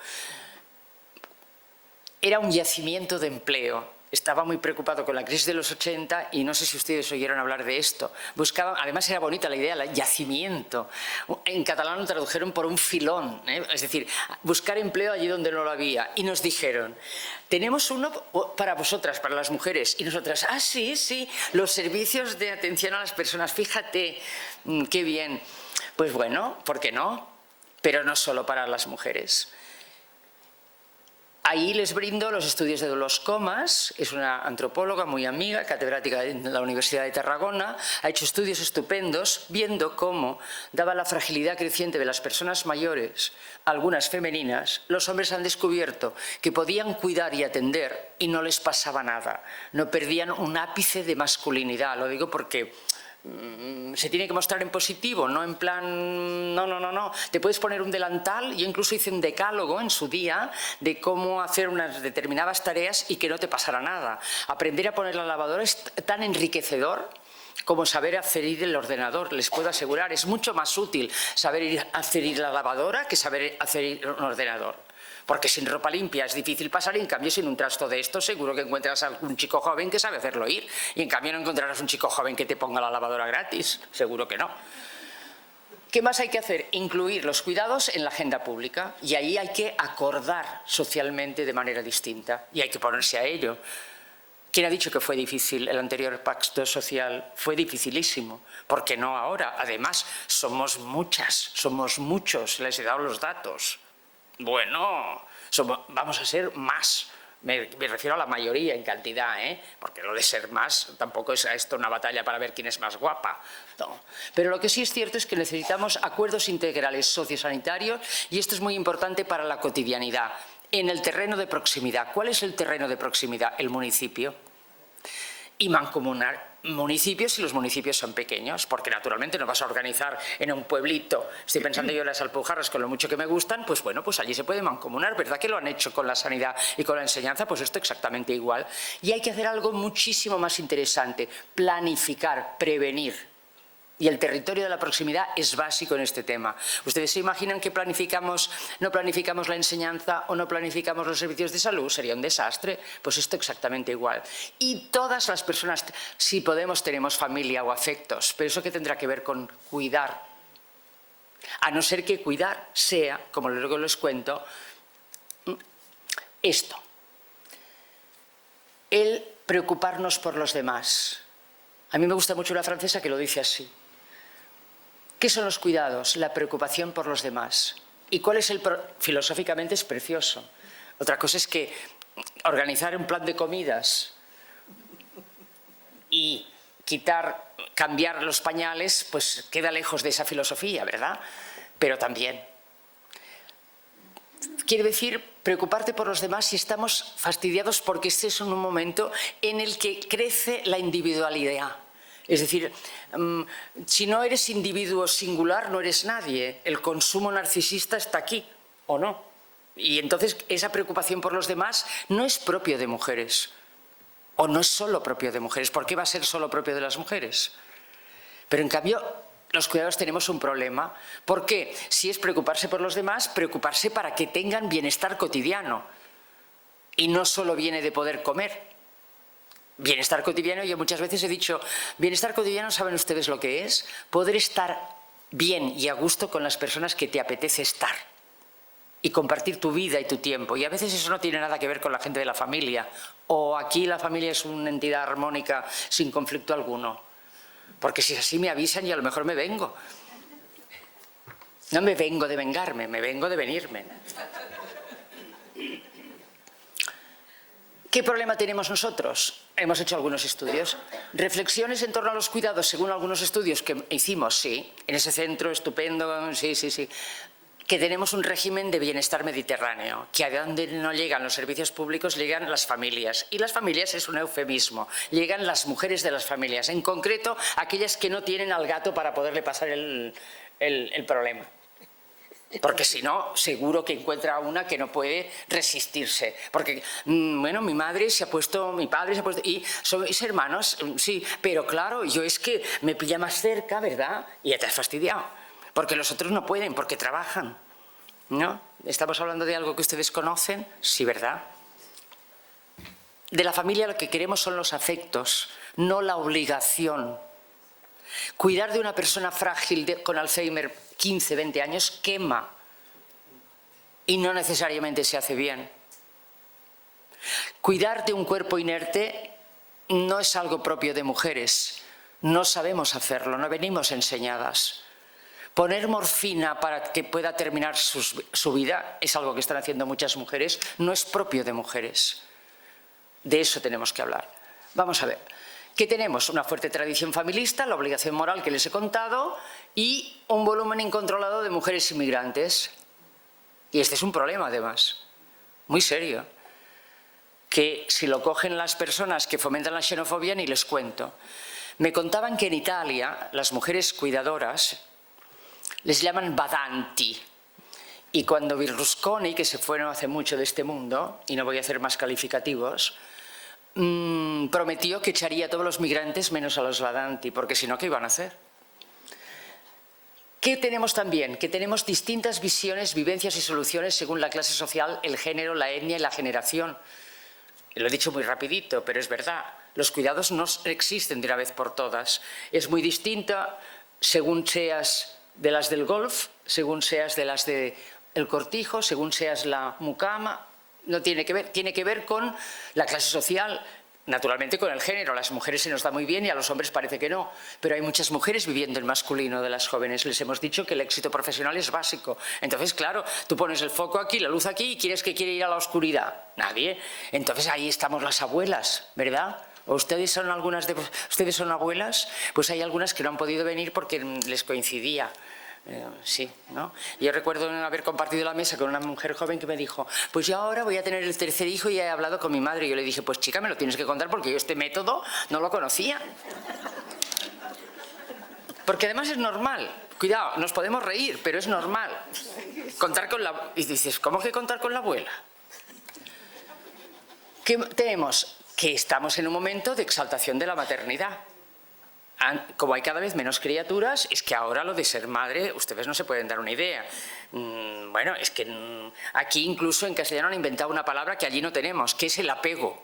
Era un yacimiento de empleo. Estaba muy preocupado con la crisis de los 80 y no sé si ustedes oyeron hablar de esto. Buscaban, además era bonita la idea, el yacimiento. En catalán lo tradujeron por un filón, es decir, buscar empleo allí donde no lo había. Y nos dijeron, tenemos uno para vosotras, para las mujeres. Y nosotras, sí, los servicios de atención a las personas, fíjate, qué bien. Pues bueno, ¿por qué no? Pero no solo para las mujeres. Ahí les brindo los estudios de Dolors Comas, es una antropóloga muy amiga, catedrática de la Universidad de Tarragona, ha hecho estudios estupendos viendo cómo, dada la fragilidad creciente de las personas mayores, algunas femeninas, los hombres han descubierto que podían cuidar y atender y no les pasaba nada, no perdían un ápice de masculinidad, lo digo porque se tiene que mostrar en positivo, no en plan, no. Te puedes poner un delantal, yo incluso hice un decálogo en su día de cómo hacer unas determinadas tareas y que no te pasara nada. Aprender a poner la lavadora es tan enriquecedor como saber adherir el ordenador, les puedo asegurar. Es mucho más útil saber adherir la lavadora que saber adherir un ordenador. Porque sin ropa limpia es difícil pasar y en cambio sin un trasto de esto seguro que encuentras a un chico joven que sabe hacerlo ir. Y en cambio no encontrarás un chico joven que te ponga la lavadora gratis. Seguro que no. ¿Qué más hay que hacer? Incluir los cuidados en la agenda pública. Y ahí hay que acordar socialmente de manera distinta. Y hay que ponerse a ello. ¿Quién ha dicho que fue difícil el anterior pacto social? Fue dificilísimo. ¿Por qué no ahora? Además, somos muchas, somos muchos. Les he dado los datos. Bueno, vamos a ser más. Me refiero a la mayoría en cantidad, porque lo de ser más tampoco es esto una batalla para ver quién es más guapa. No. Pero lo que sí es cierto es que necesitamos acuerdos integrales sociosanitarios y esto es muy importante para la cotidianidad. En el terreno de proximidad. ¿Cuál es el terreno de proximidad? El municipio. Y mancomunar municipios si los municipios son pequeños, porque naturalmente no vas a organizar en un pueblito. Estoy pensando yo en las Alpujarras, con lo mucho que me gustan, pues bueno, pues allí se puede mancomunar. ¿Verdad que lo han hecho con la sanidad y con la enseñanza? Pues esto exactamente igual. Y hay que hacer algo muchísimo más interesante, planificar, prevenir. Y el territorio de la proximidad es básico en este tema. ¿Ustedes se imaginan que no planificamos la enseñanza o no planificamos los servicios de salud? Sería un desastre. Pues esto exactamente igual. Y todas las personas, si podemos, tenemos familia o afectos, pero eso que tendrá que ver con cuidar. A no ser que cuidar sea, como luego les cuento, esto. El preocuparnos por los demás. A mí me gusta mucho una francesa que lo dice así. ¿Qué son los cuidados? La preocupación por los demás. ¿Y cuál es el filosóficamente es precioso. Otra cosa es que organizar un plan de comidas y cambiar los pañales, pues queda lejos de esa filosofía, ¿verdad? Pero también. Quiere decir preocuparte por los demás si estamos fastidiados porque este es un momento en el que crece la individualidad. Es decir, si no eres individuo singular, no eres nadie. El consumo narcisista está aquí, ¿o no? Y entonces esa preocupación por los demás no es propio de mujeres. O no es solo propio de mujeres. ¿Por qué va a ser solo propio de las mujeres? Pero en cambio, los cuidados tenemos un problema. ¿Por qué? Si es preocuparse por los demás, preocuparse para que tengan bienestar cotidiano. Y no solo viene de poder comer. Bienestar cotidiano, yo muchas veces he dicho, bienestar cotidiano, ¿saben ustedes lo que es? Poder estar bien y a gusto con las personas que te apetece estar y compartir tu vida y tu tiempo. Y a veces eso no tiene nada que ver con la gente de la familia. O aquí la familia es una entidad armónica sin conflicto alguno. Porque si es así me avisan y a lo mejor me vengo. No me vengo de vengarme, me vengo de venirme. ¿Qué problema tenemos nosotros? Hemos hecho algunos estudios. Reflexiones en torno a los cuidados, según algunos estudios que hicimos, sí, en ese centro estupendo, sí, que tenemos un régimen de bienestar mediterráneo, que a donde no llegan los servicios públicos llegan las familias. Y las familias es un eufemismo, llegan las mujeres de las familias, en concreto aquellas que no tienen al gato para poderle pasar el problema. Porque si no, seguro que encuentra una que no puede resistirse. Porque, bueno, mi padre se ha puesto, y sois hermanos, sí, pero claro, yo es que me pilla más cerca, ¿verdad? Y ya te has fastidiado. Porque los otros no pueden, porque trabajan, ¿no? ¿Estamos hablando de algo que ustedes conocen? Sí, ¿verdad? De la familia lo que queremos son los afectos, no la obligación. Cuidar de una persona frágil con Alzheimer 15, 20 años quema y no necesariamente se hace bien. Cuidar de un cuerpo inerte no es algo propio de mujeres. No sabemos hacerlo, no venimos enseñadas. Poner morfina para que pueda terminar su vida es algo que están haciendo muchas mujeres, no es propio de mujeres. De eso tenemos que hablar. Vamos a ver. ¿Qué tenemos? Una fuerte tradición familista, la obligación moral que les he contado y un volumen incontrolado de mujeres inmigrantes. Y este es un problema, además, muy serio, que si lo cogen las personas que fomentan la xenofobia ni les cuento. Me contaban que en Italia las mujeres cuidadoras les llaman badanti. Y cuando Berlusconi, que se fueron hace mucho de este mundo, y no voy a hacer más calificativos, prometió que echaría a todos los migrantes menos a los Badanti, porque si no, ¿qué iban a hacer? ¿Qué tenemos también? Que tenemos distintas visiones, vivencias y soluciones según la clase social, el género, la etnia y la generación. Lo he dicho muy rapidito, pero es verdad. Los cuidados no existen de una vez por todas. Es muy distinta según seas de las del golf, según seas de las del cortijo, según seas la mucama. No tiene que ver con la clase social, naturalmente con el género. A las mujeres se nos da muy bien y a los hombres parece que no. Pero hay muchas mujeres viviendo el masculino de las jóvenes. Les hemos dicho que el éxito profesional es básico. Entonces, claro, tú pones el foco aquí, la luz aquí y ¿quién quiere ir a la oscuridad? Nadie. Entonces ahí estamos las abuelas, ¿verdad? ¿O ustedes son ustedes son abuelas? Pues hay algunas que no han podido venir porque les coincidía. Sí, ¿no? Yo recuerdo haber compartido la mesa con una mujer joven que me dijo, pues yo ahora voy a tener el tercer hijo y he hablado con mi madre. Y yo le dije, pues chica, me lo tienes que contar porque yo este método no lo conocía. Porque además es normal. Cuidado, nos podemos reír, pero es normal. Contar con la... Y dices, ¿cómo que contar con la abuela? ¿Qué tenemos? Que estamos en un momento de exaltación de la maternidad. Como hay cada vez menos criaturas, es que ahora lo de ser madre, ustedes no se pueden dar una idea. Bueno, es que aquí incluso en castellano han inventado una palabra que allí no tenemos, que es el apego.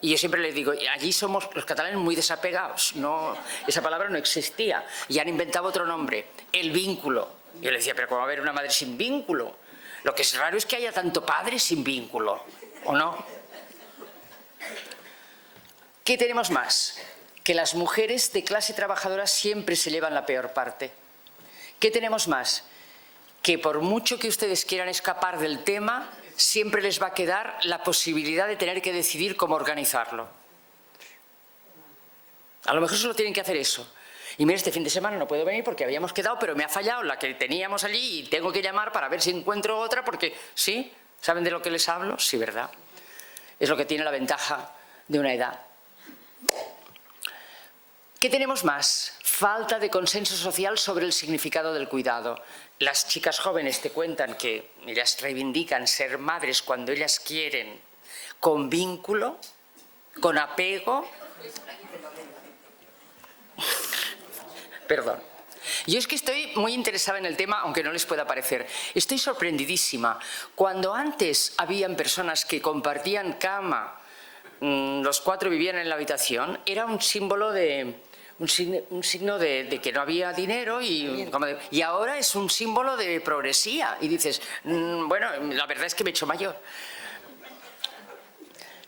Y yo siempre les digo, allí somos los catalanes muy desapegados, no, esa palabra no existía. Y han inventado otro nombre, el vínculo. Yo le decía, pero ¿cómo va a haber una madre sin vínculo? Lo que es raro es que haya tanto padre sin vínculo, ¿o no? ¿Qué tenemos más? Que las mujeres de clase trabajadora siempre se llevan la peor parte. ¿Qué tenemos más? Que por mucho que ustedes quieran escapar del tema, siempre les va a quedar la posibilidad de tener que decidir cómo organizarlo. A lo mejor solo tienen que hacer eso. Y mira, este fin de semana no puedo venir porque habíamos quedado, pero me ha fallado la que teníamos allí y tengo que llamar para ver si encuentro otra porque, ¿sí? ¿Saben de lo que les hablo? Sí, ¿verdad? Es lo que tiene la ventaja de una edad. ¿Qué tenemos más? Falta de consenso social sobre el significado del cuidado. Las chicas jóvenes te cuentan que ellas reivindican ser madres cuando ellas quieren, con vínculo, con apego. Perdón. Yo es que estoy muy interesada en el tema, aunque no les pueda parecer. Estoy sorprendidísima. Cuando antes habían personas que compartían cama, los 4 vivían en la habitación, era un símbolo de... Un signo de que no había dinero y ahora es un símbolo de progresía. Y dices, bueno, la verdad es que me he hecho mayor.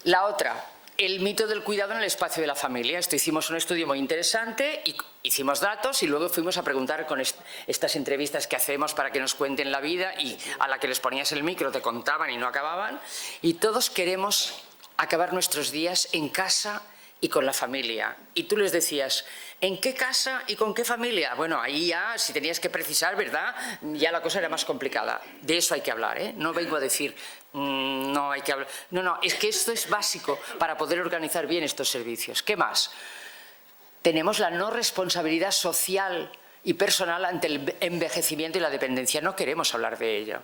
La otra, el mito del cuidado en el espacio de la familia. Hicimos un estudio muy interesante, y hicimos datos y luego fuimos a preguntar con estas entrevistas que hacemos para que nos cuenten la vida y a la que les ponías el micro te contaban y no acababan. Y todos queremos acabar nuestros días en casa y con la familia. Y tú les decías, ¿en qué casa y con qué familia? Bueno, ahí ya, si tenías que precisar, ¿verdad? Ya la cosa era más complicada. De eso hay que hablar, ¿eh? No vengo a decir, no hay que hablar. No, es que esto es básico para poder organizar bien estos servicios. ¿Qué más? Tenemos la no responsabilidad social y personal ante el envejecimiento y la dependencia. No queremos hablar de ello.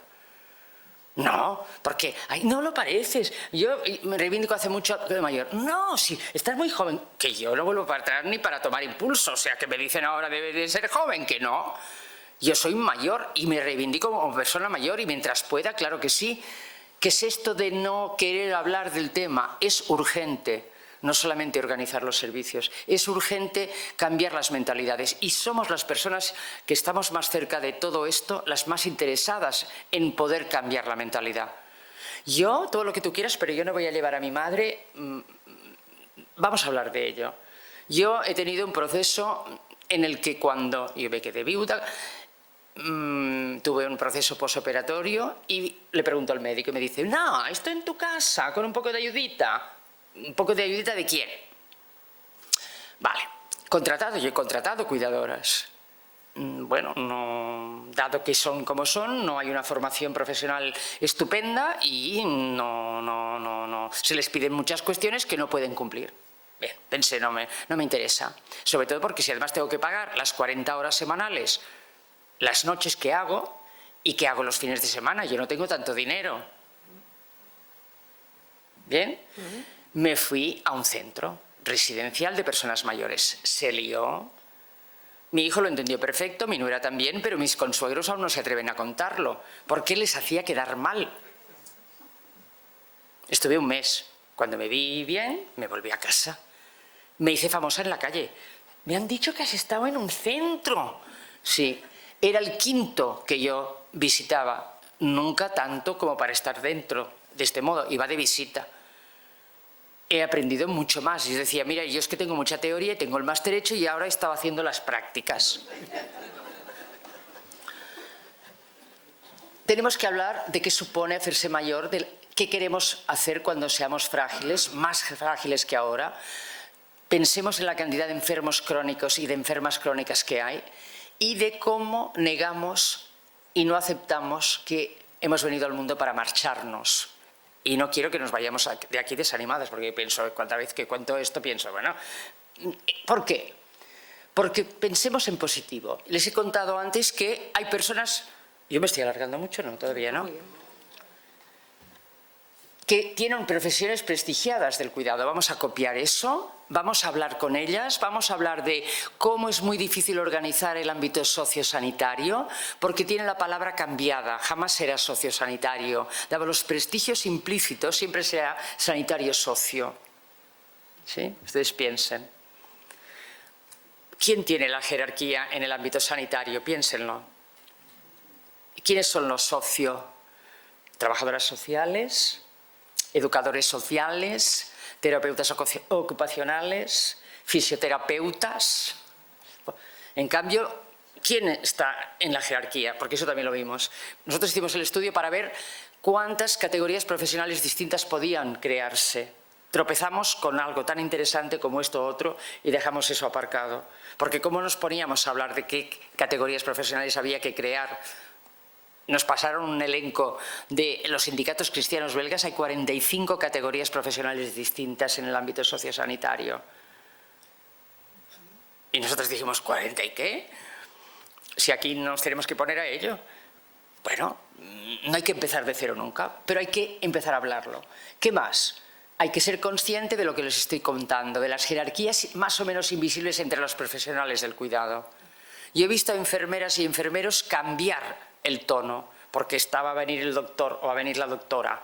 No, porque no lo pareces. Yo me reivindico hace mucho de mayor. No, si estás muy joven, que yo no vuelvo para atrás ni para tomar impulso. O sea, que me dicen ahora debe de ser joven, que no. Yo soy mayor y me reivindico como persona mayor y mientras pueda, claro que sí. ¿Qué es esto de no querer hablar del tema? Es urgente. No solamente organizar los servicios, es urgente cambiar las mentalidades y somos las personas que estamos más cerca de todo esto, las más interesadas en poder cambiar la mentalidad. Yo, todo lo que tú quieras, pero yo no voy a llevar a mi madre, vamos a hablar de ello. Yo he tenido un proceso en el que cuando yo me quedé viuda, tuve un proceso posoperatorio y le pregunto al médico y me dice, no, estoy en tu casa con un poco de ayudita. ¿Un poco de ayudita de quién? Vale, contratado, yo he contratado cuidadoras. Bueno, no, dado que son como son, no hay una formación profesional estupenda y no. Se les piden muchas cuestiones que no pueden cumplir. Bien, pensé, no me interesa. Sobre todo porque si además tengo que pagar las 40 horas semanales, las noches que hago y que hago los fines de semana, yo no tengo tanto dinero. ¿Bien? me fui a un centro residencial de personas mayores. Se lió. Mi hijo lo entendió perfecto, mi nuera también, pero mis consuegros aún no se atreven a contarlo, porque les hacía quedar mal. Estuve un mes. Cuando me vi bien, me volví a casa. Me hice famosa en la calle. Me han dicho que has estado en un centro. Sí, era el 5.º que yo visitaba. Nunca tanto como para estar dentro. De este modo, iba de visita. He aprendido mucho más. Y yo decía, mira, yo es que tengo mucha teoría y tengo el máster hecho y ahora he estado haciendo las prácticas. Tenemos que hablar de qué supone hacerse mayor, de qué queremos hacer cuando seamos frágiles, más frágiles que ahora. Pensemos en la cantidad de enfermos crónicos y de enfermas crónicas que hay y de cómo negamos y no aceptamos que hemos venido al mundo para marcharnos. Y no quiero que nos vayamos de aquí desanimadas, porque pienso, cada vez que cuento esto, pienso, bueno, ¿por qué? Porque pensemos en positivo. Les he contado antes que hay personas, yo me estoy alargando mucho, ¿no? Todavía no. Que tienen profesiones prestigiadas del cuidado. Vamos a copiar eso, vamos a hablar con ellas, vamos a hablar de cómo es muy difícil organizar el ámbito sociosanitario, porque tiene la palabra cambiada, jamás será sociosanitario. Dado los prestigios implícitos, siempre será sanitario socio. ¿Sí? Ustedes piensen. ¿Quién tiene la jerarquía en el ámbito sanitario? Piénsenlo. ¿Quiénes son los socios? Trabajadoras sociales, educadores sociales, terapeutas ocupacionales, fisioterapeutas. En cambio, ¿quién está en la jerarquía? Porque eso también lo vimos. Nosotros hicimos el estudio para ver cuántas categorías profesionales distintas podían crearse. Tropezamos con algo tan interesante como esto otro y dejamos eso aparcado. Porque ¿cómo nos poníamos a hablar de qué categorías profesionales había que crear? Nos pasaron un elenco de los sindicatos cristianos belgas, hay 45 categorías profesionales distintas en el ámbito sociosanitario. Y nosotros dijimos, ¿40 y qué? Si aquí nos tenemos que poner a ello. Bueno, no hay que empezar de cero nunca, pero hay que empezar a hablarlo. ¿Qué más? Hay que ser consciente de lo que les estoy contando, de las jerarquías más o menos invisibles entre los profesionales del cuidado. Yo he visto a enfermeras y enfermeros cambiar el tono, porque estaba a venir el doctor o a venir la doctora.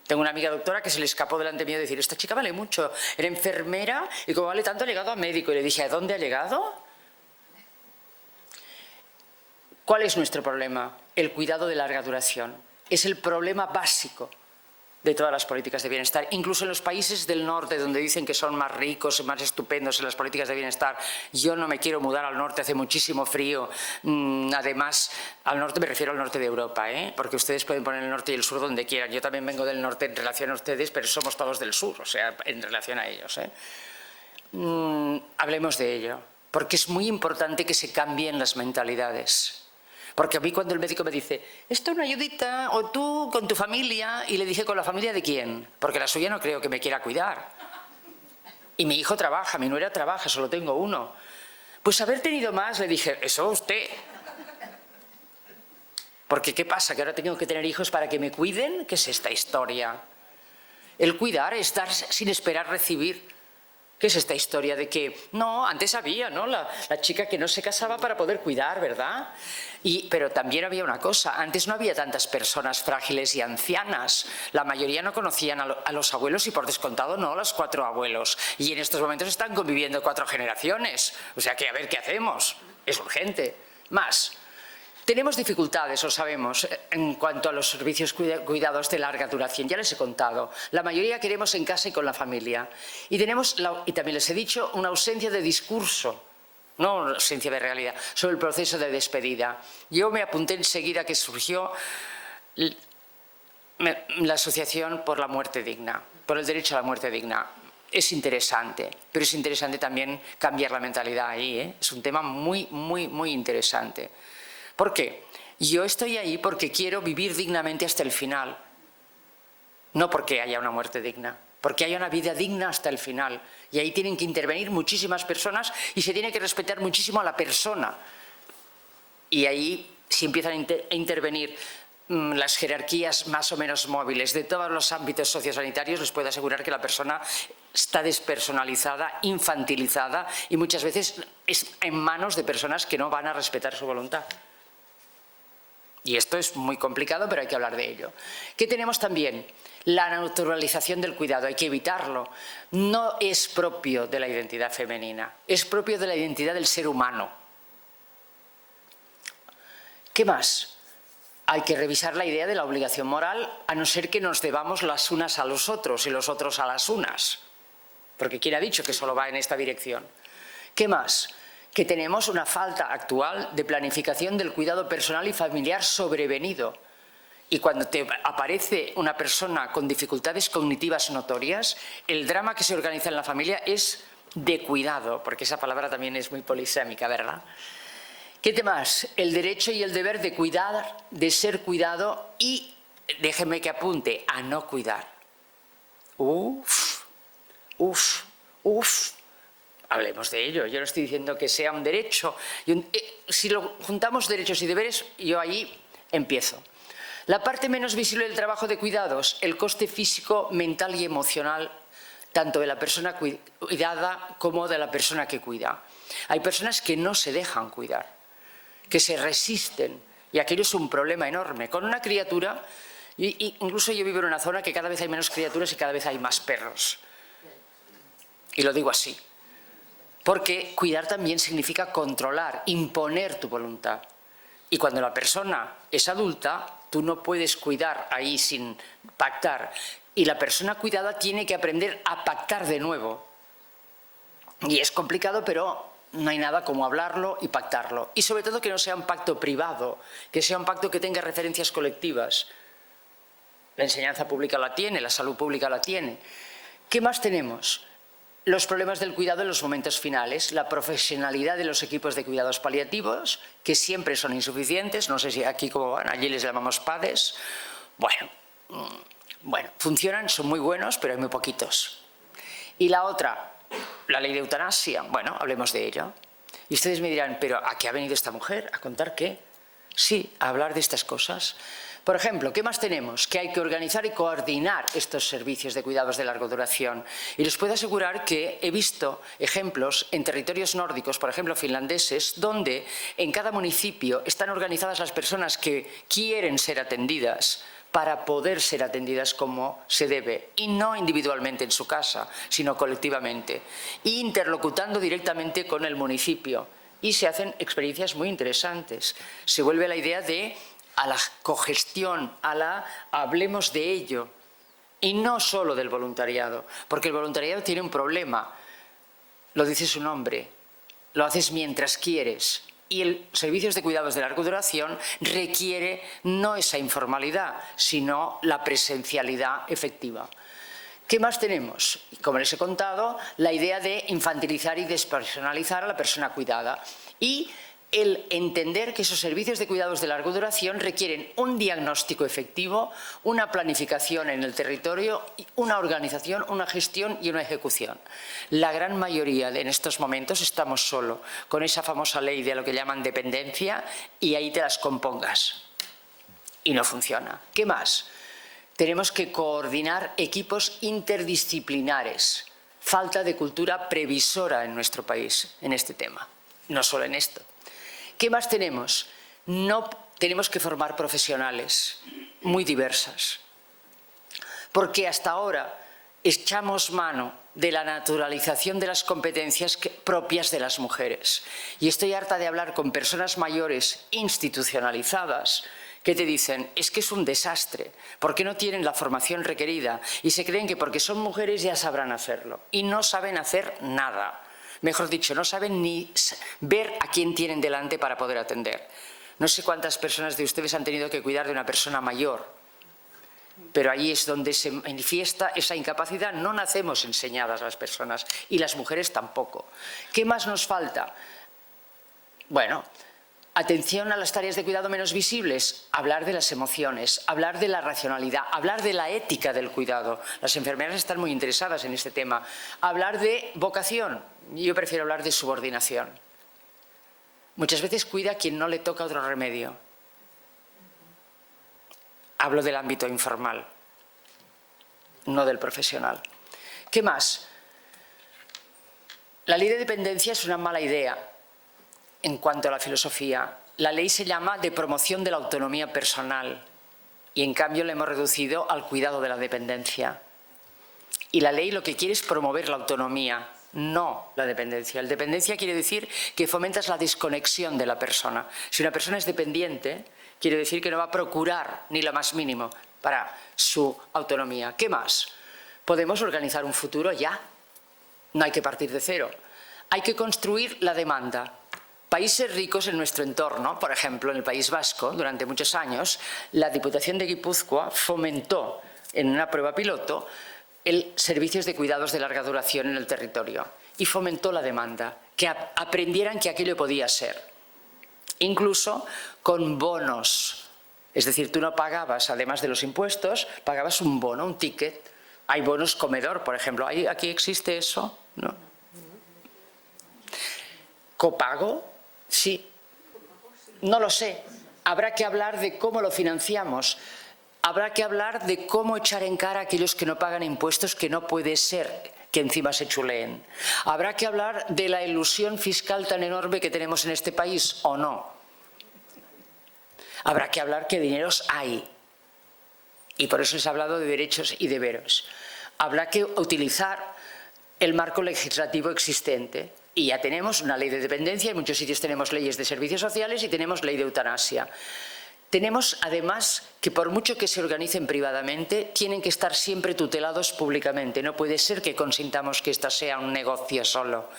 Tengo una amiga doctora que se le escapó delante mío decir, esta chica vale mucho, era enfermera y como vale tanto ha llegado a médico. Y le dije, ¿a dónde ha llegado? ¿Cuál es nuestro problema? El cuidado de larga duración. Es el problema básico de todas las políticas de bienestar, incluso en los países del norte, donde dicen que son más ricos y más estupendos en las políticas de bienestar. Yo no me quiero mudar al norte, hace muchísimo frío. Además, al norte me refiero al norte de Europa, porque ustedes pueden poner el norte y el sur donde quieran. Yo también vengo del norte en relación a ustedes, pero somos todos del sur, o sea, en relación a ellos. Hablemos de ello, porque es muy importante que se cambien las mentalidades. Porque a mí cuando el médico me dice, esto es una ayudita, o tú con tu familia, y le dije, ¿con la familia de quién? Porque la suya no creo que me quiera cuidar. Y mi hijo trabaja, mi nuera trabaja, solo tengo uno. Pues haber tenido más, le dije, eso usted. Porque ¿qué pasa? ¿Que ahora tengo que tener hijos para que me cuiden? ¿Qué es esta historia? El cuidar es dar sin esperar recibir. ¿Qué es esta historia de que, no, antes había, ¿no? La chica que no se casaba para poder cuidar, ¿verdad? Pero también había una cosa, antes no había tantas personas frágiles y ancianas. La mayoría no conocían a los abuelos y por descontado no a los 4 abuelos. Y en estos momentos están conviviendo 4 generaciones. O sea que a ver qué hacemos. Es urgente. Más. Tenemos dificultades, lo sabemos, en cuanto a los servicios cuidados de larga duración. Ya les he contado. La mayoría queremos en casa y con la familia. Y tenemos, y también les he dicho, una ausencia de discurso, no una ausencia de realidad, sobre el proceso de despedida. Yo me apunté enseguida que surgió la Asociación por la Muerte Digna, por el derecho a la muerte digna. Es interesante, pero es interesante también cambiar la mentalidad ahí. Es un tema muy, muy, muy interesante. ¿Por qué? Yo estoy ahí porque quiero vivir dignamente hasta el final. No porque haya una muerte digna, porque haya una vida digna hasta el final. Y ahí tienen que intervenir muchísimas personas y se tiene que respetar muchísimo a la persona. Y ahí, si empiezan a intervenir las jerarquías más o menos móviles de todos los ámbitos sociosanitarios, les puedo asegurar que la persona está despersonalizada, infantilizada y muchas veces es en manos de personas que no van a respetar su voluntad. Y esto es muy complicado, pero hay que hablar de ello. ¿Qué tenemos también? La naturalización del cuidado, hay que evitarlo. No es propio de la identidad femenina, es propio de la identidad del ser humano. ¿Qué más? Hay que revisar la idea de la obligación moral, a no ser que nos debamos las unas a los otros y los otros a las unas. Porque ¿quién ha dicho que solo va en esta dirección? ¿Qué más? Que tenemos una falta actual de planificación del cuidado personal y familiar sobrevenido. Y cuando te aparece una persona con dificultades cognitivas notorias, el drama que se organiza en la familia es de cuidado, porque esa palabra también es muy polisémica, ¿verdad? ¿Qué más? El derecho y el deber de cuidar, de ser cuidado y, déjenme que apunte, a no cuidar. Hablemos de ello. Yo no estoy diciendo que sea un derecho. Si lo juntamos derechos y deberes, yo ahí empiezo. La parte menos visible del trabajo de cuidados, el coste físico, mental y emocional, tanto de la persona cuidada como de la persona que cuida. Hay personas que no se dejan cuidar, que se resisten, y aquello es un problema enorme. Con una criatura, incluso yo vivo en una zona que cada vez hay menos criaturas y cada vez hay más perros. Y lo digo así, porque cuidar también significa controlar, imponer tu voluntad. Y cuando la persona es adulta, tú no puedes cuidar ahí sin pactar. Y la persona cuidada tiene que aprender a pactar de nuevo. Y es complicado, pero no hay nada como hablarlo y pactarlo. Y sobre todo que no sea un pacto privado, que sea un pacto que tenga referencias colectivas. La enseñanza pública la tiene, la salud pública la tiene. ¿Qué más tenemos? Los problemas del cuidado en los momentos finales, la profesionalidad de los equipos de cuidados paliativos, que siempre son insuficientes, no sé si aquí como van, allí les llamamos PADES. Bueno, funcionan, son muy buenos, pero hay muy poquitos. Y la otra, la ley de eutanasia, bueno, hablemos de ello. Y ustedes me dirán, ¿pero a qué ha venido esta mujer? ¿A contar qué? Sí, a hablar de estas cosas. Por ejemplo, ¿qué más tenemos? Que hay que organizar y coordinar estos servicios de cuidados de larga duración. Y les puedo asegurar que he visto ejemplos en territorios nórdicos, por ejemplo finlandeses, donde en cada municipio están organizadas las personas que quieren ser atendidas para poder ser atendidas como se debe, y no individualmente en su casa, sino colectivamente, e interlocutando directamente con el municipio. Y se hacen experiencias muy interesantes. Se vuelve a la idea de a la cogestión, hablemos de ello, y no solo del voluntariado, porque el voluntariado tiene un problema, lo dice su nombre, lo haces mientras quieres, y el servicios de cuidados de larga duración requiere no esa informalidad, sino la presencialidad efectiva. ¿Qué más tenemos? Como les he contado, la idea de infantilizar y despersonalizar a la persona cuidada, y el entender que esos servicios de cuidados de larga duración requieren un diagnóstico efectivo, una planificación en el territorio, una organización, una gestión y una ejecución. La gran mayoría en estos momentos estamos solo con esa famosa ley de lo que llaman dependencia y ahí te las compongas. Y no funciona. ¿Qué más? Tenemos que coordinar equipos interdisciplinares. Falta de cultura previsora en nuestro país en este tema, no solo en esto. ¿Qué más tenemos? Tenemos que formar profesionales muy diversas, porque hasta ahora echamos mano de la naturalización de las competencias propias de las mujeres. Y estoy harta de hablar con personas mayores institucionalizadas que te dicen, es que es un desastre, porque no tienen la formación requerida y se creen que porque son mujeres ya sabrán hacerlo y no saben hacer nada. Mejor dicho, no saben ni ver a quién tienen delante para poder atender. No sé cuántas personas de ustedes han tenido que cuidar de una persona mayor, pero ahí es donde se manifiesta esa incapacidad. No nacemos enseñadas las personas y las mujeres tampoco. ¿Qué más nos falta? Bueno, atención a las tareas de cuidado menos visibles, hablar de las emociones, hablar de la racionalidad, hablar de la ética del cuidado. Las enfermeras están muy interesadas en este tema. Hablar de vocación. Yo prefiero hablar de subordinación. Muchas veces cuida a quien no le toca otro remedio. Hablo del ámbito informal, no del profesional. ¿Qué más? La ley de dependencia es una mala idea en cuanto a la filosofía. La ley se llama de promoción de la autonomía personal y en cambio la hemos reducido al cuidado de la dependencia. Y la ley lo que quiere es promover la autonomía, no la dependencia. La dependencia quiere decir que fomentas la desconexión de la persona. Si una persona es dependiente, quiere decir que no va a procurar ni lo más mínimo para su autonomía. ¿Qué más? Podemos organizar un futuro ya. No hay que partir de cero. Hay que construir la demanda. Países ricos en nuestro entorno, por ejemplo, en el País Vasco, durante muchos años, la Diputación de Guipúzcoa fomentó en una prueba piloto el servicios de cuidados de larga duración en el territorio y fomentó la demanda, que aprendieran que aquello podía ser. Incluso con bonos. Es decir, tú no pagabas, además de los impuestos, pagabas un bono, un ticket. Hay bonos comedor, por ejemplo. ¿Aquí existe eso? ¿No? ¿Copago? Sí. No lo sé. Habrá que hablar de cómo lo financiamos. Habrá que hablar de cómo echar en cara a aquellos que no pagan impuestos, que no puede ser que encima se chuleen. Habrá que hablar de la ilusión fiscal tan enorme que tenemos en este país, ¿o no? Habrá que hablar que dineros hay. Y por eso les he hablado de derechos y deberes. Habrá que utilizar el marco legislativo existente. Y ya tenemos una ley de dependencia, en muchos sitios tenemos leyes de servicios sociales y tenemos ley de eutanasia. Tenemos, además, que por mucho que se organicen privadamente, tienen que estar siempre tutelados públicamente. No puede ser que consintamos que esto sea un negocio solo.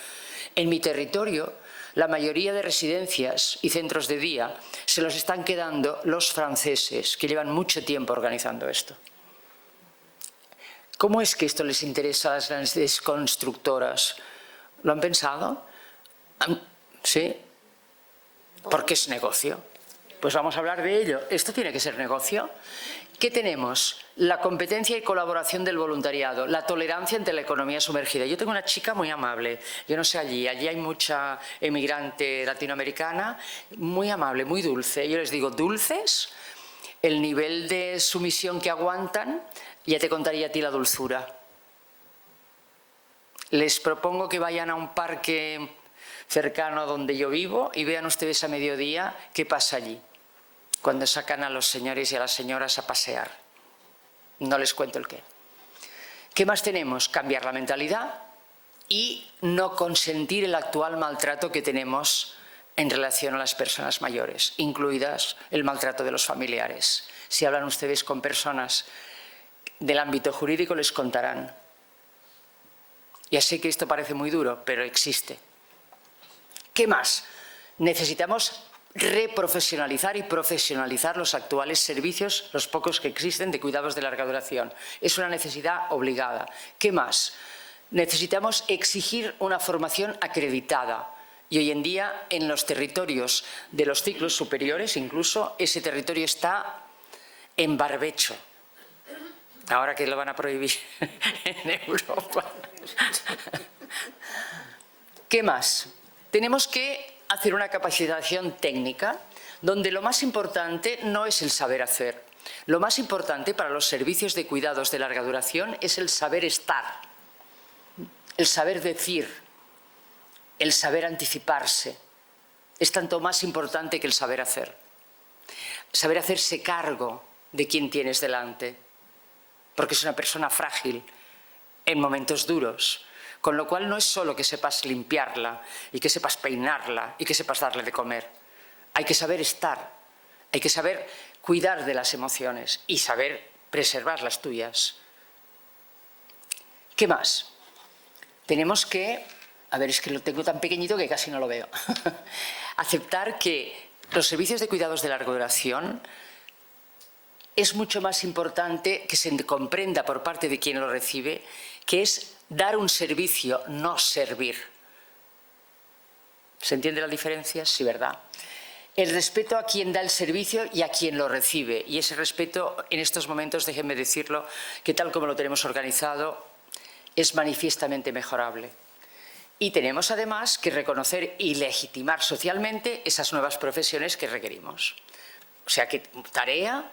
En mi territorio, la mayoría de residencias y centros de día se los están quedando los franceses, que llevan mucho tiempo organizando esto. ¿Cómo es que esto les interesa a las grandes constructoras? ¿Lo han pensado? ¿Sí? Porque es negocio. Pues vamos a hablar de ello. ¿Esto tiene que ser negocio? ¿Qué tenemos? La competencia y colaboración del voluntariado, la tolerancia ante la economía sumergida. Yo tengo una chica muy amable, yo no sé allí hay mucha emigrante latinoamericana, muy amable, muy dulce. Yo les digo, ¿dulces? El nivel de sumisión que aguantan, ya te contaría a ti la dulzura. Les propongo que vayan a un parque cercano a donde yo vivo y vean ustedes a mediodía qué pasa allí, cuando sacan a los señores y a las señoras a pasear. No les cuento el qué. ¿Qué más tenemos? Cambiar la mentalidad y no consentir el actual maltrato que tenemos en relación a las personas mayores, incluidas el maltrato de los familiares. Si hablan ustedes con personas del ámbito jurídico, les contarán. Ya sé que esto parece muy duro, pero existe. ¿Qué más? Necesitamos reprofesionalizar y profesionalizar los actuales servicios, los pocos que existen, de cuidados de larga duración. Es una necesidad obligada. ¿Qué más? Necesitamos exigir una formación acreditada. Y hoy en día, en los territorios de los ciclos superiores, incluso, ese territorio está en barbecho. Ahora que lo van a prohibir en Europa. ¿Qué más? Tenemos que hacer una capacitación técnica donde lo más importante no es el saber hacer. Lo más importante para los servicios de cuidados de larga duración es el saber estar, el saber decir, el saber anticiparse. Es tanto más importante que el saber hacer. Saber hacerse cargo de quien tienes delante, porque es una persona frágil en momentos duros. Con lo cual no es solo que sepas limpiarla y que sepas peinarla y que sepas darle de comer. Hay que saber estar, hay que saber cuidar de las emociones y saber preservar las tuyas. ¿Qué más? Tenemos que, a ver, es que lo tengo tan pequeñito que casi no lo veo, aceptar que los servicios de cuidados de larga duración es mucho más importante que se comprenda por parte de quien lo recibe, que es dar un servicio, no servir. ¿Se entiende la diferencia? Sí, ¿verdad? El respeto a quien da el servicio y a quien lo recibe. Y ese respeto, en estos momentos, déjenme decirlo, que tal como lo tenemos organizado, es manifiestamente mejorable. Y tenemos además que reconocer y legitimar socialmente esas nuevas profesiones que requerimos. O sea que tarea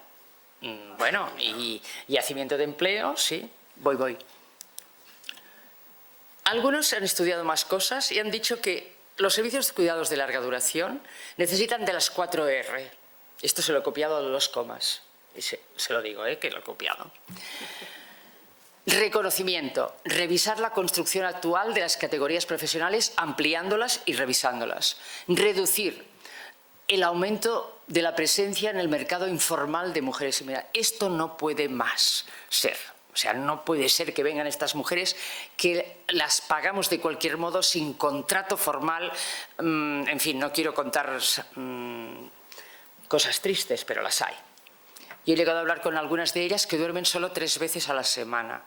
Bueno, y hacimiento de empleo, sí, voy. Algunos han estudiado más cosas y han dicho que los servicios de cuidados de larga duración necesitan de las 4 R. Esto se lo he copiado a los comas. Y se lo digo, que lo he copiado. Reconocimiento. Revisar la construcción actual de las categorías profesionales, ampliándolas y revisándolas. Reducir el aumento de la presencia en el mercado informal de mujeres. Mira, esto no puede más ser. O sea, no puede ser que vengan estas mujeres que las pagamos de cualquier modo sin contrato formal. En fin, no quiero contar cosas tristes, pero las hay. Y he llegado a hablar con algunas de ellas que duermen solo 3 veces a la semana,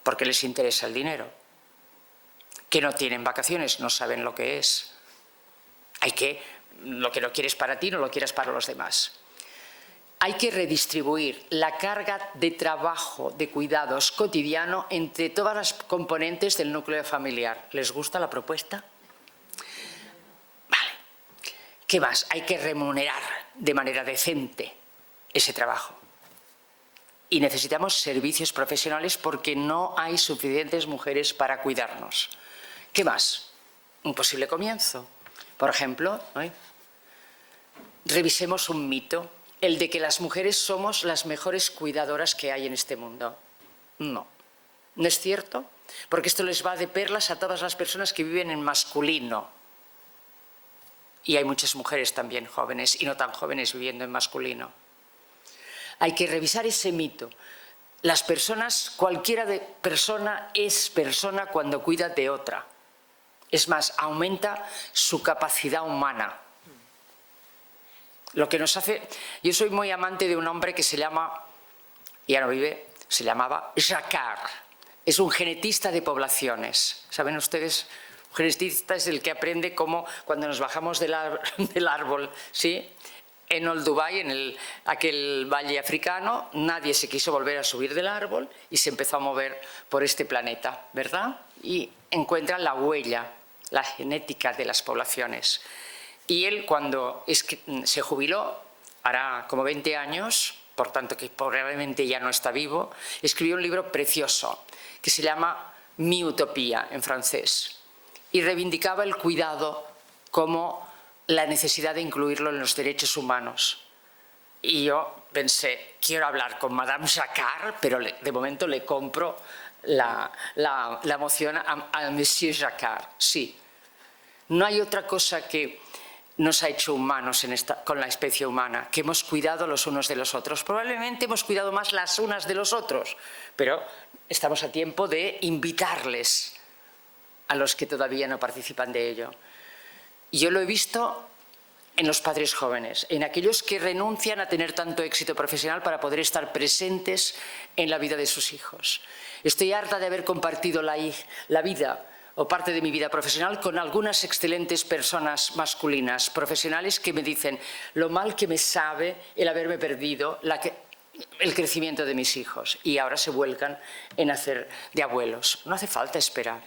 porque les interesa el dinero, que no tienen vacaciones, no saben lo que es. Lo que no quieres para ti, no lo quieras para los demás. Hay que redistribuir la carga de trabajo, de cuidados cotidiano entre todas las componentes del núcleo familiar. ¿Les gusta la propuesta? Vale. ¿Qué más? Hay que remunerar de manera decente ese trabajo. Y necesitamos servicios profesionales porque no hay suficientes mujeres para cuidarnos. ¿Qué más? Un posible comienzo. Por ejemplo, revisemos un mito, el de que las mujeres somos las mejores cuidadoras que hay en este mundo. No, no es cierto, porque esto les va de perlas a todas las personas que viven en masculino. Y hay muchas mujeres también jóvenes y no tan jóvenes viviendo en masculino. Hay que revisar ese mito. Las personas, cualquiera persona es persona cuando cuida de otra. Es más, aumenta su capacidad humana. Lo que nos hace... Yo soy muy amante de un hombre que se llama, ya no vive, se llamaba Jacquard. Es un genetista de poblaciones. ¿Saben ustedes? Un genetista es el que aprende cómo cuando nos bajamos del árbol, ¿sí? En Old Dubai, en aquel valle africano, nadie se quiso volver a subir del árbol y se empezó a mover por este planeta, ¿verdad? Y encuentra la huella, la genética de las poblaciones. Y él, cuando se jubiló, hará como 20 años, por tanto que probablemente ya no está vivo, escribió un libro precioso que se llama Mi Utopía, en francés, y reivindicaba el cuidado como la necesidad de incluirlo en los derechos humanos. Y yo pensé, quiero hablar con Madame Jacquard, pero de momento le compro la moción a Monsieur Jacquard. Sí, no hay otra cosa que nos ha hecho humanos con la especie humana, que hemos cuidado los unos de los otros. Probablemente hemos cuidado más las unas de los otros, pero estamos a tiempo de invitarles a los que todavía no participan de ello. Yo lo he visto en los padres jóvenes, en aquellos que renuncian a tener tanto éxito profesional para poder estar presentes en la vida de sus hijos. Estoy harta de haber compartido la vida o parte de mi vida profesional con algunas excelentes personas masculinas, profesionales, que me dicen lo mal que me sabe el haberme perdido el crecimiento de mis hijos, y ahora se vuelcan en hacer de abuelos. No hace falta esperar.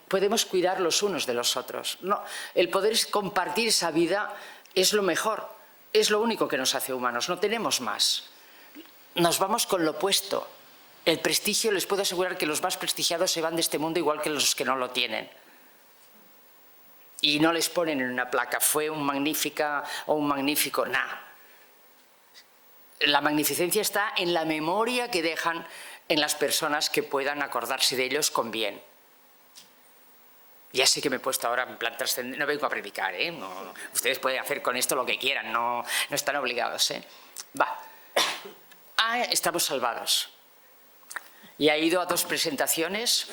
Podemos cuidar los unos de los otros. No, el poder compartir esa vida es lo mejor, es lo único que nos hace humanos, no tenemos más. Nos vamos con lo opuesto. El prestigio, les puedo asegurar que los más prestigiados se van de este mundo igual que los que no lo tienen. Y no les ponen en una placa, fue un magnífica o un magnífico, nada. La magnificencia está en la memoria que dejan en las personas que puedan acordarse de ellos con bien. Ya sé que me he puesto ahora en plan trascendente, no vengo a predicar, no, ustedes pueden hacer con esto lo que quieran, no están obligados. Estamos salvados. Y he ido a 2 presentaciones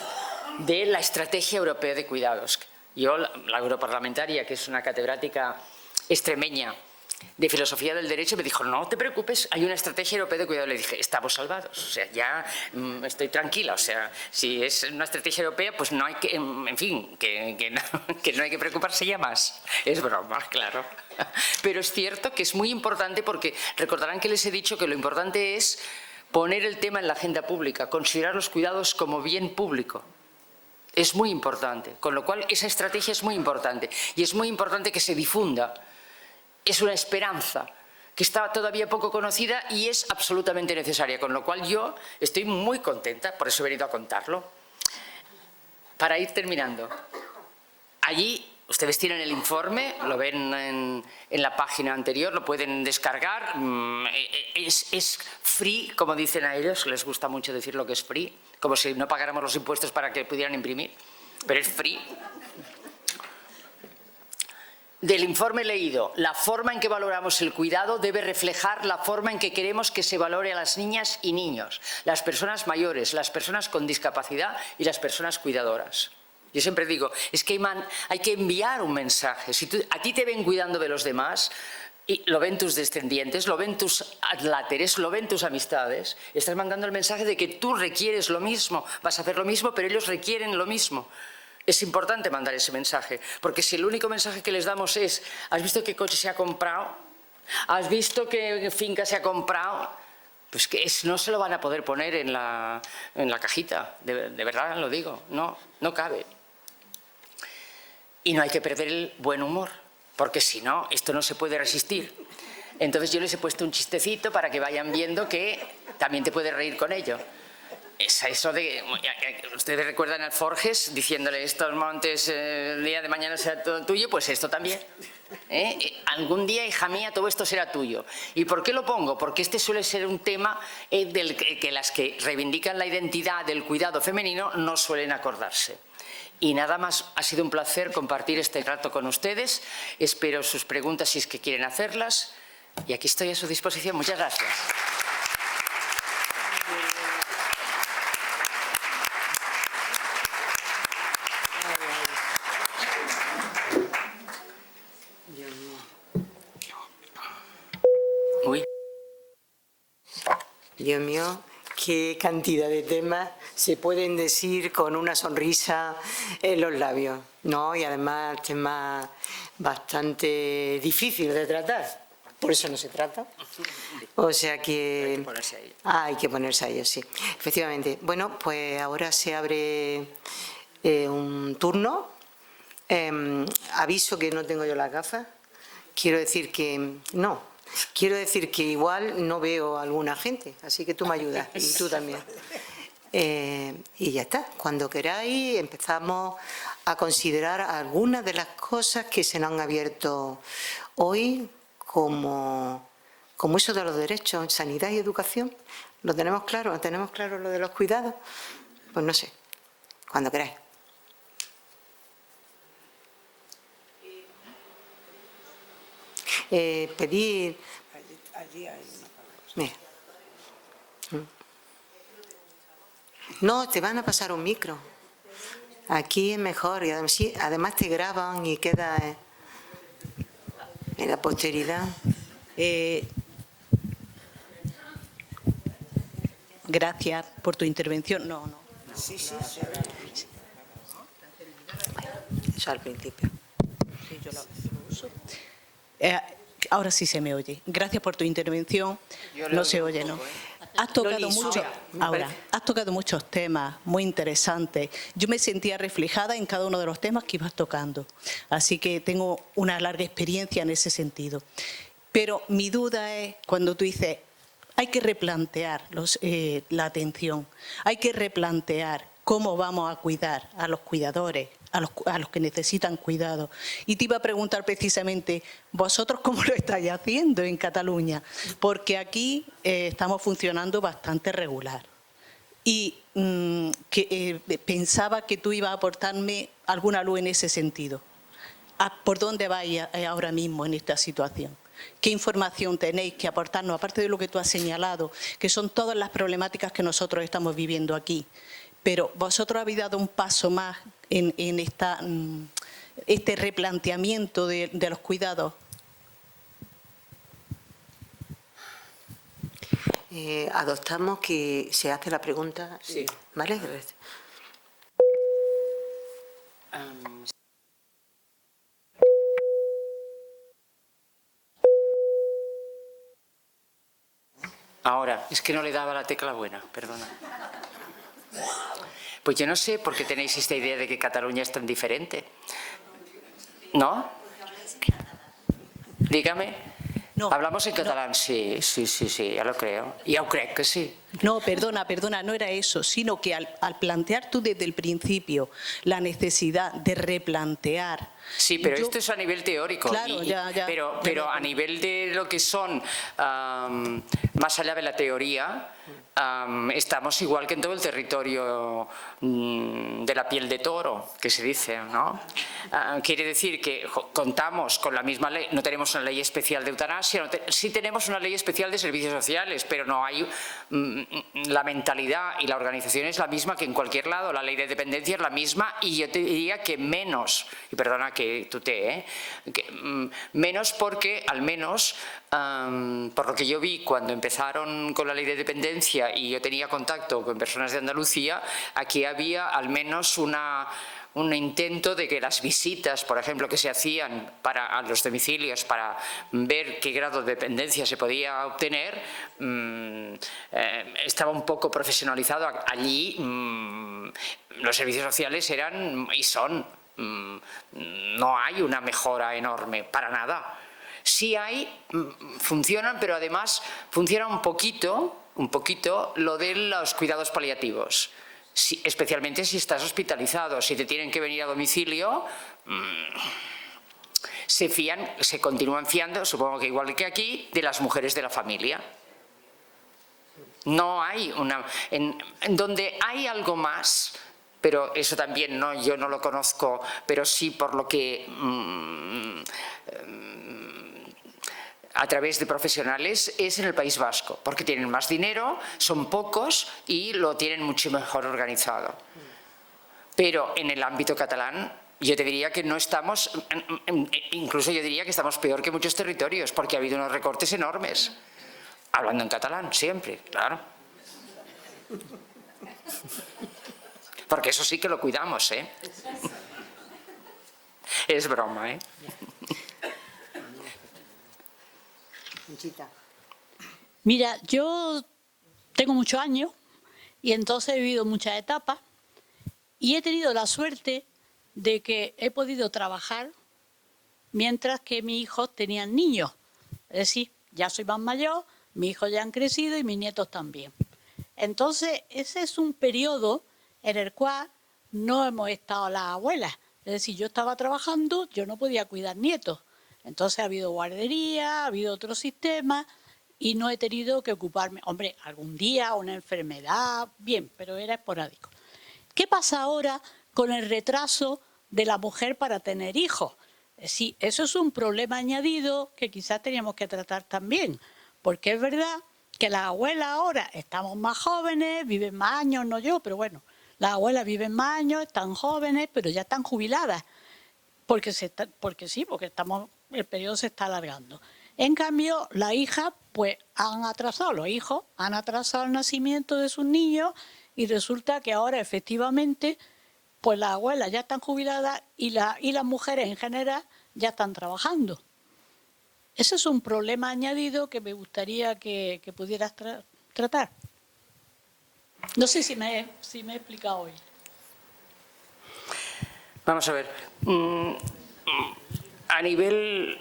de la Estrategia Europea de Cuidados. Yo, la europarlamentaria, que es una catedrática extremeña de Filosofía del Derecho, me dijo, no te preocupes, hay una Estrategia Europea de Cuidados. Le dije, estamos salvados, o sea, ya estoy tranquila, o sea, si es una estrategia europea, pues no hay que, en fin, que no hay que preocuparse ya más. Es broma, claro. Pero es cierto que es muy importante, porque recordarán que les he dicho que lo importante es poner el tema en la agenda pública, considerar los cuidados como bien público. Es muy importante, con lo cual esa estrategia es muy importante, y es muy importante que se difunda. Es una esperanza que está todavía poco conocida y es absolutamente necesaria, con lo cual yo estoy muy contenta, por eso he venido a contarlo. Para ir terminando, allí ustedes tienen el informe, lo ven en la página anterior, lo pueden descargar, es free, como dicen a ellos, les gusta mucho decir lo que es free, como si no pagáramos los impuestos para que pudieran imprimir, pero es free. Del informe leído, la forma en que valoramos el cuidado debe reflejar la forma en que queremos que se valore a las niñas y niños, las personas mayores, las personas con discapacidad y las personas cuidadoras. Yo siempre digo, es que hay que enviar un mensaje. Si a ti te ven cuidando de los demás, y lo ven tus descendientes, lo ven tus adláteres, lo ven tus amistades, estás mandando el mensaje de que tú requieres lo mismo, vas a hacer lo mismo, pero ellos requieren lo mismo. Es importante mandar ese mensaje, porque si el único mensaje que les damos es ¿has visto qué coche se ha comprado? ¿Has visto qué finca se ha comprado? Pues que no se lo van a poder poner en la cajita, de verdad lo digo, no cabe. Y no hay que perder el buen humor, porque si no, esto no se puede resistir. Entonces yo les he puesto un chistecito para que vayan viendo que también te puedes reír con ello. Es eso de, ustedes recuerdan al Forges diciéndole estos montes el día de mañana será todo tuyo, pues esto también. Algún día, hija mía, todo esto será tuyo. ¿Y por qué lo pongo? Porque este suele ser un tema del que las que reivindican la identidad del cuidado femenino no suelen acordarse. Y nada más, ha sido un placer compartir este rato con ustedes. Espero sus preguntas si es que quieren hacerlas. Y aquí estoy a su disposición. Muchas gracias. Uy.
Dios mío, qué cantidad de temas se pueden decir con una sonrisa en los labios, ¿no? Y además temas bastante difíciles de tratar. Por eso no se trata. O sea que...
Hay que ponerse a ello.
Hay que ponerse a ello, sí. Efectivamente. Bueno, pues ahora se abre un turno. Aviso que no tengo yo las gafas. Quiero decir que... No. Quiero decir que igual no veo a alguna gente, así que tú me ayudas y tú también. Y ya está. Cuando queráis empezamos a considerar algunas de las cosas que se nos han abierto hoy como eso de los derechos, sanidad y educación. ¿Lo tenemos claro? ¿Lo tenemos claro lo de los cuidados? Pues no sé. Cuando queráis. Pedir...
Allí hay una palabra.
Mira. No, te van a pasar un micro. Aquí es mejor y además te graban y queda en la posteridad.
Gracias por tu intervención. No.
Sí.
Eso al principio.
Sí, yo lo uso. Ahora sí se me oye. Gracias por tu intervención. No se oye, ¿no? Has tocado muchos temas muy interesantes. Yo me sentía reflejada en cada uno de los temas que ibas tocando. Así que tengo una larga experiencia en ese sentido. Pero mi duda es cuando tú dices, hay que replantear la atención, hay que replantear cómo vamos a cuidar a los cuidadores, a los que necesitan cuidado. Y te iba a preguntar precisamente, ¿vosotros cómo lo estáis haciendo en Cataluña? Porque aquí estamos funcionando bastante regular. Y pensaba que tú ibas a aportarme alguna luz en ese sentido. ¿Por dónde vais ahora mismo en esta situación? ¿Qué información tenéis que aportarnos, aparte de lo que tú has señalado, que son todas las problemáticas que nosotros estamos viviendo aquí? Pero vosotros habéis dado un paso más en este replanteamiento de los cuidados.
Adoptamos que se hace la pregunta.
Sí.
¿Vale?
Ahora, es que no le daba la tecla buena, perdona. Pues yo no sé por qué tenéis esta idea de que Cataluña es tan diferente. ¿No? Dígame.
No,
Hablamos en catalán, sí, ya lo creo. Ya creo que sí.
No, perdona, no era eso, sino que al plantear tú desde el principio la necesidad de replantear...
Sí, pero esto es a nivel teórico.
Claro, ya.
Pero a nivel de lo que son, más allá de la teoría, estamos igual que en todo el territorio de la piel de toro, que se dice, ¿no? Quiere decir que contamos con la misma ley, no tenemos una ley especial de eutanasia, sí tenemos una ley especial de servicios sociales, pero no hay... la mentalidad y la organización es la misma que en cualquier lado, la ley de dependencia es la misma y yo te diría que menos, y perdona que tutee, menos porque al menos por lo que yo vi cuando empezaron con la ley de dependencia y yo tenía contacto con personas de Andalucía, aquí había al menos un intento de que las visitas, por ejemplo, que se hacían a los domicilios para ver qué grado de dependencia se podía obtener, estaba un poco profesionalizado. Allí los servicios sociales eran y son, no hay una mejora enorme, para nada. Sí hay, funcionan, pero además funciona un poquito lo de los cuidados paliativos. Especialmente si estás hospitalizado, si te tienen que venir a domicilio, se continúan fiando, supongo que igual que aquí, de las mujeres de la familia. No hay en donde hay algo más, pero eso también yo no lo conozco, pero sí por lo que a través de profesionales es en el País Vasco, porque tienen más dinero, son pocos y lo tienen mucho mejor organizado. Pero en el ámbito catalán yo te diría que no estamos, incluso yo diría que estamos peor que muchos territorios, porque ha habido unos recortes enormes. Hablando en catalán, siempre, claro. Porque eso sí que lo cuidamos, ¿eh? Es broma, ¿eh?
Mira, yo tengo muchos años y entonces he vivido muchas etapas y he tenido la suerte de que he podido trabajar mientras que mis hijos tenían niños. Es decir, ya soy más mayor, mis hijos ya han crecido y mis nietos también. Entonces, ese es un periodo en el cual no hemos estado las abuelas. Es decir, yo estaba trabajando, yo no podía cuidar nietos. Entonces ha habido guardería, ha habido otros sistemas y no he tenido que ocuparme. Hombre, algún día una enfermedad, bien, pero era esporádico. ¿Qué pasa ahora con el retraso de la mujer para tener hijos? Sí, eso es un problema añadido que quizás teníamos que tratar también, porque es verdad que las abuelas ahora estamos más jóvenes, viven más años, no yo, pero bueno, las abuelas viven más años, están jóvenes, pero ya están jubiladas, porque el periodo se está alargando. En cambio, las hijas, pues han atrasado, los hijos han atrasado el nacimiento de sus niños y resulta que ahora efectivamente, pues las abuelas ya están jubiladas y las mujeres en general ya están trabajando. Ese es un problema añadido que me gustaría que pudieras tratar. No sé si me he explicado hoy.
Vamos a ver. A nivel...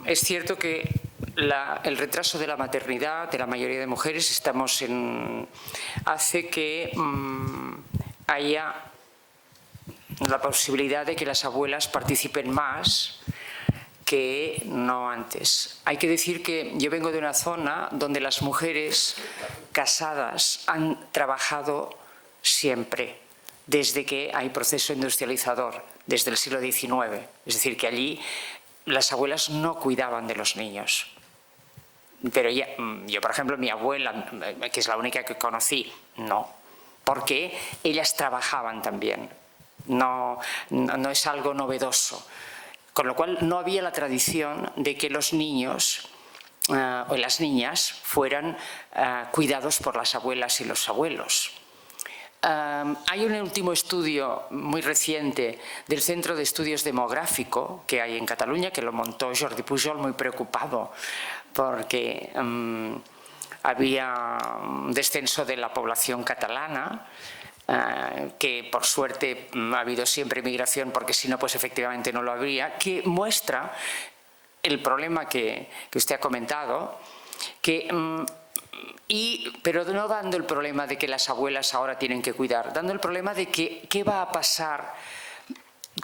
es cierto que el retraso de la maternidad de la mayoría de mujeres hace que haya la posibilidad de que las abuelas participen más que no antes. Hay que decir que yo vengo de una zona donde las mujeres casadas han trabajado siempre, desde que hay proceso industrializador, desde el siglo XIX. Es decir, que allí las abuelas no cuidaban de los niños. Pero yo, por ejemplo, mi abuela, que es la única que conocí, no. Porque ellas trabajaban también. No es algo novedoso. Con lo cual no había la tradición de que los niños o las niñas fueran cuidados por las abuelas y los abuelos. Hay un último estudio muy reciente del Centro de Estudios Demográfico que hay en Cataluña, que lo montó Jordi Pujol, muy preocupado porque había un descenso de la población catalana, que por suerte ha habido siempre migración, porque si no, pues efectivamente no lo habría, que muestra el problema que usted ha comentado, pero no dando el problema de que las abuelas ahora tienen que cuidar, dando el problema de que qué va a pasar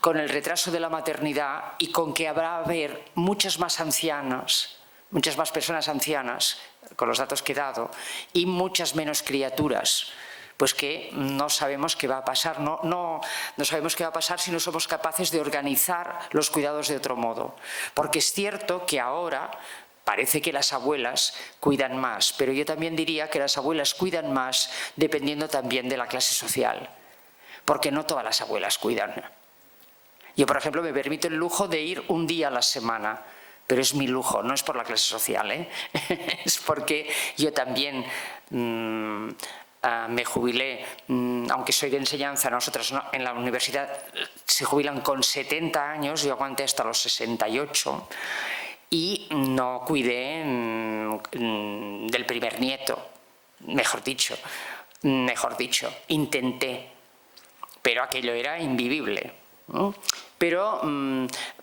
con el retraso de la maternidad y con que habrá a haber muchas más ancianos, muchas más personas ancianas, con los datos que he dado, y muchas menos criaturas. Pues que no sabemos qué va a pasar, no sabemos qué va a pasar si no somos capaces de organizar los cuidados de otro modo. Porque es cierto que ahora parece que las abuelas cuidan más, pero yo también diría que las abuelas cuidan más dependiendo también de la clase social, porque no todas las abuelas cuidan. Yo, por ejemplo, me permito el lujo de ir un día a la semana, pero es mi lujo, no es por la clase social, ¿eh? Es porque yo también me jubilé, aunque soy de enseñanza, nosotros en la universidad se jubilan con 70 años, yo aguanté hasta los 68 y no cuidé del primer nieto, mejor dicho, intenté, pero aquello era invivible, ¿no? Pero,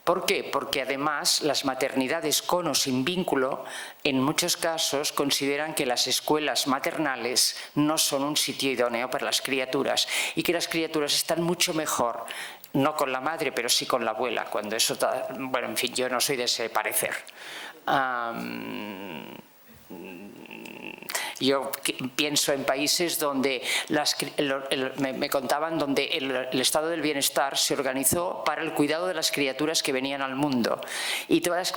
¿por qué? Porque además las maternidades con o sin vínculo, en muchos casos consideran que las escuelas maternales no son un sitio idóneo para las criaturas y que las criaturas están mucho mejor, no con la madre, pero sí con la abuela, cuando eso, bueno, en fin, yo no soy de ese parecer. Yo pienso en países donde me contaban donde el estado del bienestar se organizó para el cuidado de las criaturas que venían al mundo, y todas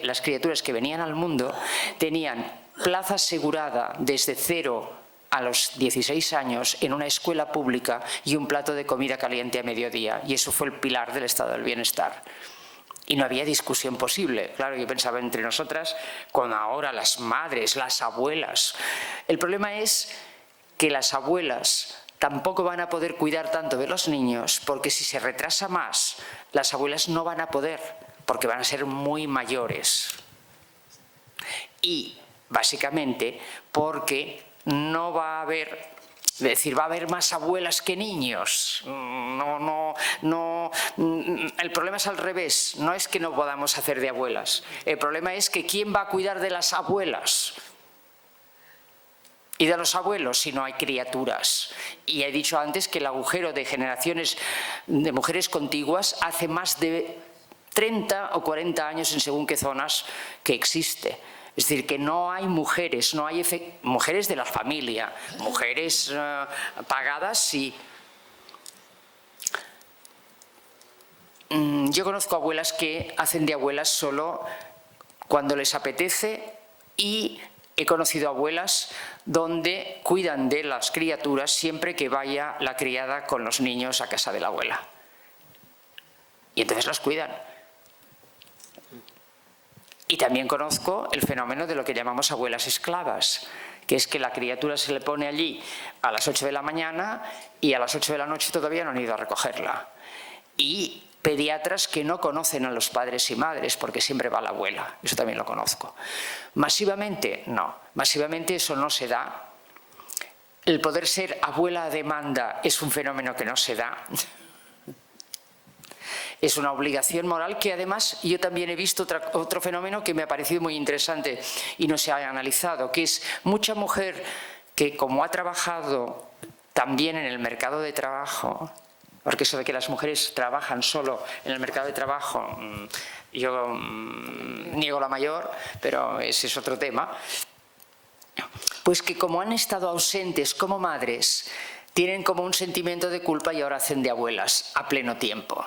las criaturas que venían al mundo tenían plaza asegurada desde 0 a los 16 años en una escuela pública y un plato de comida caliente a mediodía, y eso fue el pilar del estado del bienestar. Y no había discusión posible. Claro, yo pensaba entre nosotras, con ahora las madres, las abuelas. El problema es que las abuelas tampoco van a poder cuidar tanto de los niños, porque si se retrasa más, las abuelas no van a poder, porque van a ser muy mayores. Y, básicamente, porque no va a haber... Es decir, va a haber más abuelas que niños. El problema es al revés. No es que no podamos hacer de abuelas. El problema es que ¿quién va a cuidar de las abuelas? Y de los abuelos si no hay criaturas. Y he dicho antes que el agujero de generaciones de mujeres contiguas hace más de 30 o 40 años en según qué zonas que existe. Es decir, que no hay mujeres, no hay mujeres de la familia, mujeres pagadas, sí. Yo conozco abuelas que hacen de abuelas solo cuando les apetece, y he conocido abuelas donde cuidan de las criaturas siempre que vaya la criada con los niños a casa de la abuela. Y entonces las cuidan. Y también conozco el fenómeno de lo que llamamos abuelas esclavas, que es que la criatura se le pone allí a las 8 de la mañana y a las 8 de la noche todavía no han ido a recogerla. Y pediatras que no conocen a los padres y madres porque siempre va la abuela, eso también lo conozco. Masivamente, no, masivamente eso no se da. El poder ser abuela a demanda es un fenómeno que no se da. Es una obligación moral que además yo también he visto otro fenómeno que me ha parecido muy interesante y no se ha analizado, que es mucha mujer que, como ha trabajado también en el mercado de trabajo, porque eso de que las mujeres trabajan solo en el mercado de trabajo, yo niego la mayor, pero ese es otro tema, pues que como han estado ausentes como madres, tienen como un sentimiento de culpa y ahora hacen de abuelas a pleno tiempo.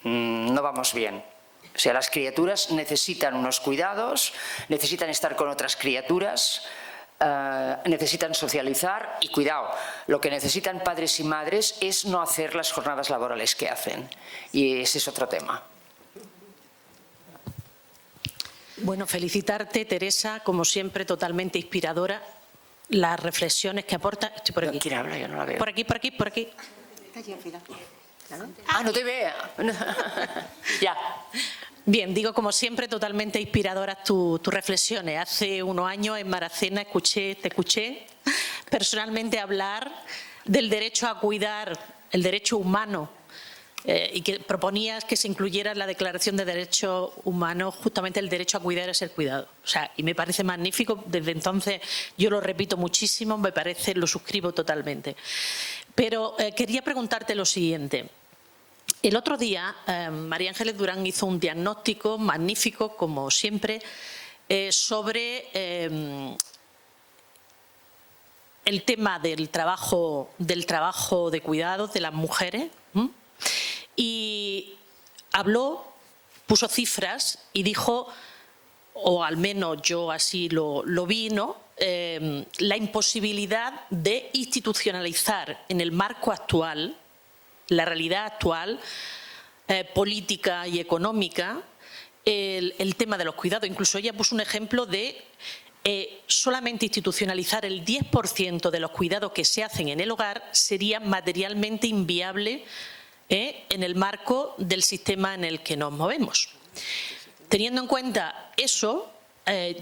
No vamos bien. O sea, las criaturas necesitan unos cuidados, necesitan estar con otras criaturas, necesitan socializar y, cuidado, lo que necesitan padres y madres es no hacer las jornadas laborales que hacen. Y ese es otro tema.
Bueno, felicitarte, Teresa, como siempre, totalmente inspiradora. Las reflexiones que aporta... Estoy por aquí.
¿Quién habla? Yo no la veo.
Por aquí, por aquí, por aquí.
Está aquí al final.
Ah, no te vea. Ya.
Bien, digo, como siempre, totalmente inspiradoras tus reflexiones. Hace unos años en Maracena te escuché personalmente hablar del derecho a cuidar, el derecho humano y que proponías que se incluyera en la Declaración de Derechos Humanos justamente el derecho a cuidar y ser cuidado. O sea, y me parece magnífico. Desde entonces yo lo repito muchísimo, me parece, lo suscribo totalmente. Pero quería preguntarte lo siguiente. El otro día María Ángeles Durán hizo un diagnóstico magnífico, como siempre, sobre el tema del trabajo de cuidados de las mujeres, y habló, puso cifras y dijo, o al menos yo así lo vi, ¿no? La imposibilidad de institucionalizar en el marco actual, la realidad actual, política y económica, el tema de los cuidados. Incluso ella puso un ejemplo de solamente institucionalizar el 10% de los cuidados que se hacen en el hogar sería materialmente inviable en el marco del sistema en el que nos movemos. Teniendo en cuenta eso,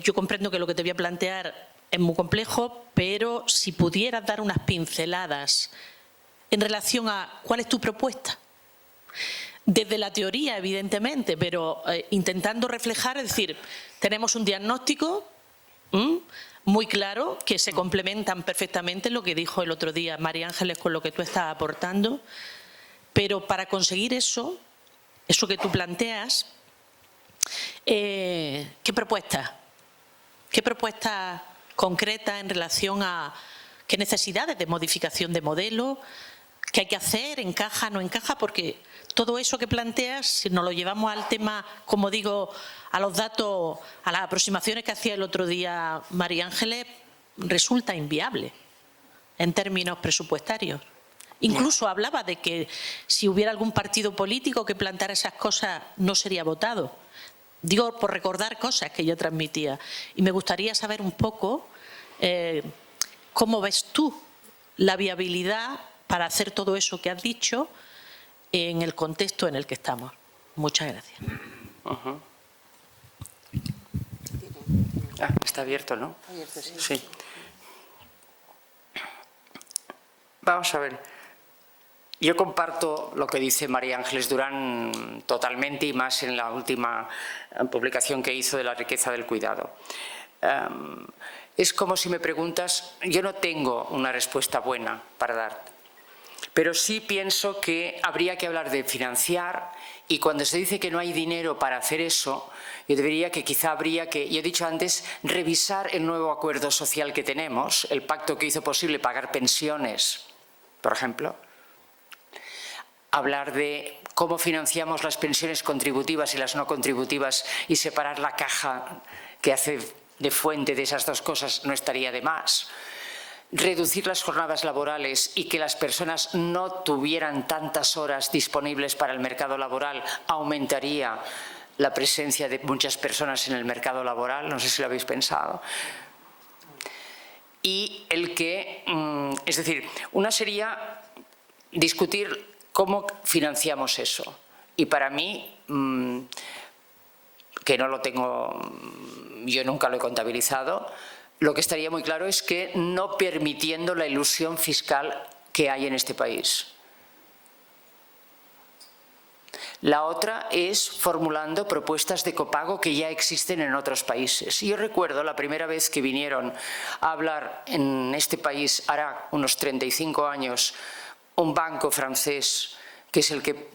yo comprendo que lo que te voy a plantear es muy complejo, pero si pudieras dar unas pinceladas en relación a cuál es tu propuesta. Desde la teoría, evidentemente, pero intentando reflejar, es decir, tenemos un diagnóstico muy claro que se complementan perfectamente lo que dijo el otro día María Ángeles con lo que tú estás aportando, pero para conseguir eso que tú planteas, ¿qué propuestas concretas en relación a qué necesidades de modificación de modelo, qué hay que hacer, encaja, no encaja? Porque todo eso que planteas, si nos lo llevamos al tema, como digo, a los datos, a las aproximaciones que hacía el otro día María Ángeles, resulta inviable en términos presupuestarios. Incluso hablaba de que si hubiera algún partido político que planteara esas cosas no sería votado. Digo, por recordar cosas que yo transmitía. Y me gustaría saber un poco cómo ves tú la viabilidad para hacer todo eso que has dicho en el contexto en el que estamos. Muchas gracias.
Está abierto, ¿no?
Abierto, sí.
Sí. Vamos a ver. Yo comparto lo que dice María Ángeles Durán totalmente, y más en la última publicación que hizo de la riqueza del cuidado. Es como si me preguntas, yo no tengo una respuesta buena para darte, pero sí pienso que habría que hablar de financiar, y cuando se dice que no hay dinero para hacer eso, yo diría que quizá habría que, yo he dicho antes, revisar el nuevo acuerdo social que tenemos, el pacto que hizo posible pagar pensiones, por ejemplo. Hablar de cómo financiamos las pensiones contributivas y las no contributivas y separar la caja que hace de fuente de esas dos cosas no estaría de más. Reducir las jornadas laborales y que las personas no tuvieran tantas horas disponibles para el mercado laboral aumentaría la presencia de muchas personas en el mercado laboral, no sé si lo habéis pensado. Y el que, es decir, una sería discutir cómo financiamos eso. Y para mí, que no lo tengo, yo nunca lo he contabilizado, lo que estaría muy claro es que no permitiendo la ilusión fiscal que hay en este país. La otra es formulando propuestas de copago que ya existen en otros países. Yo recuerdo la primera vez que vinieron a hablar en este país, hará unos 35 años, un banco francés, que es el que,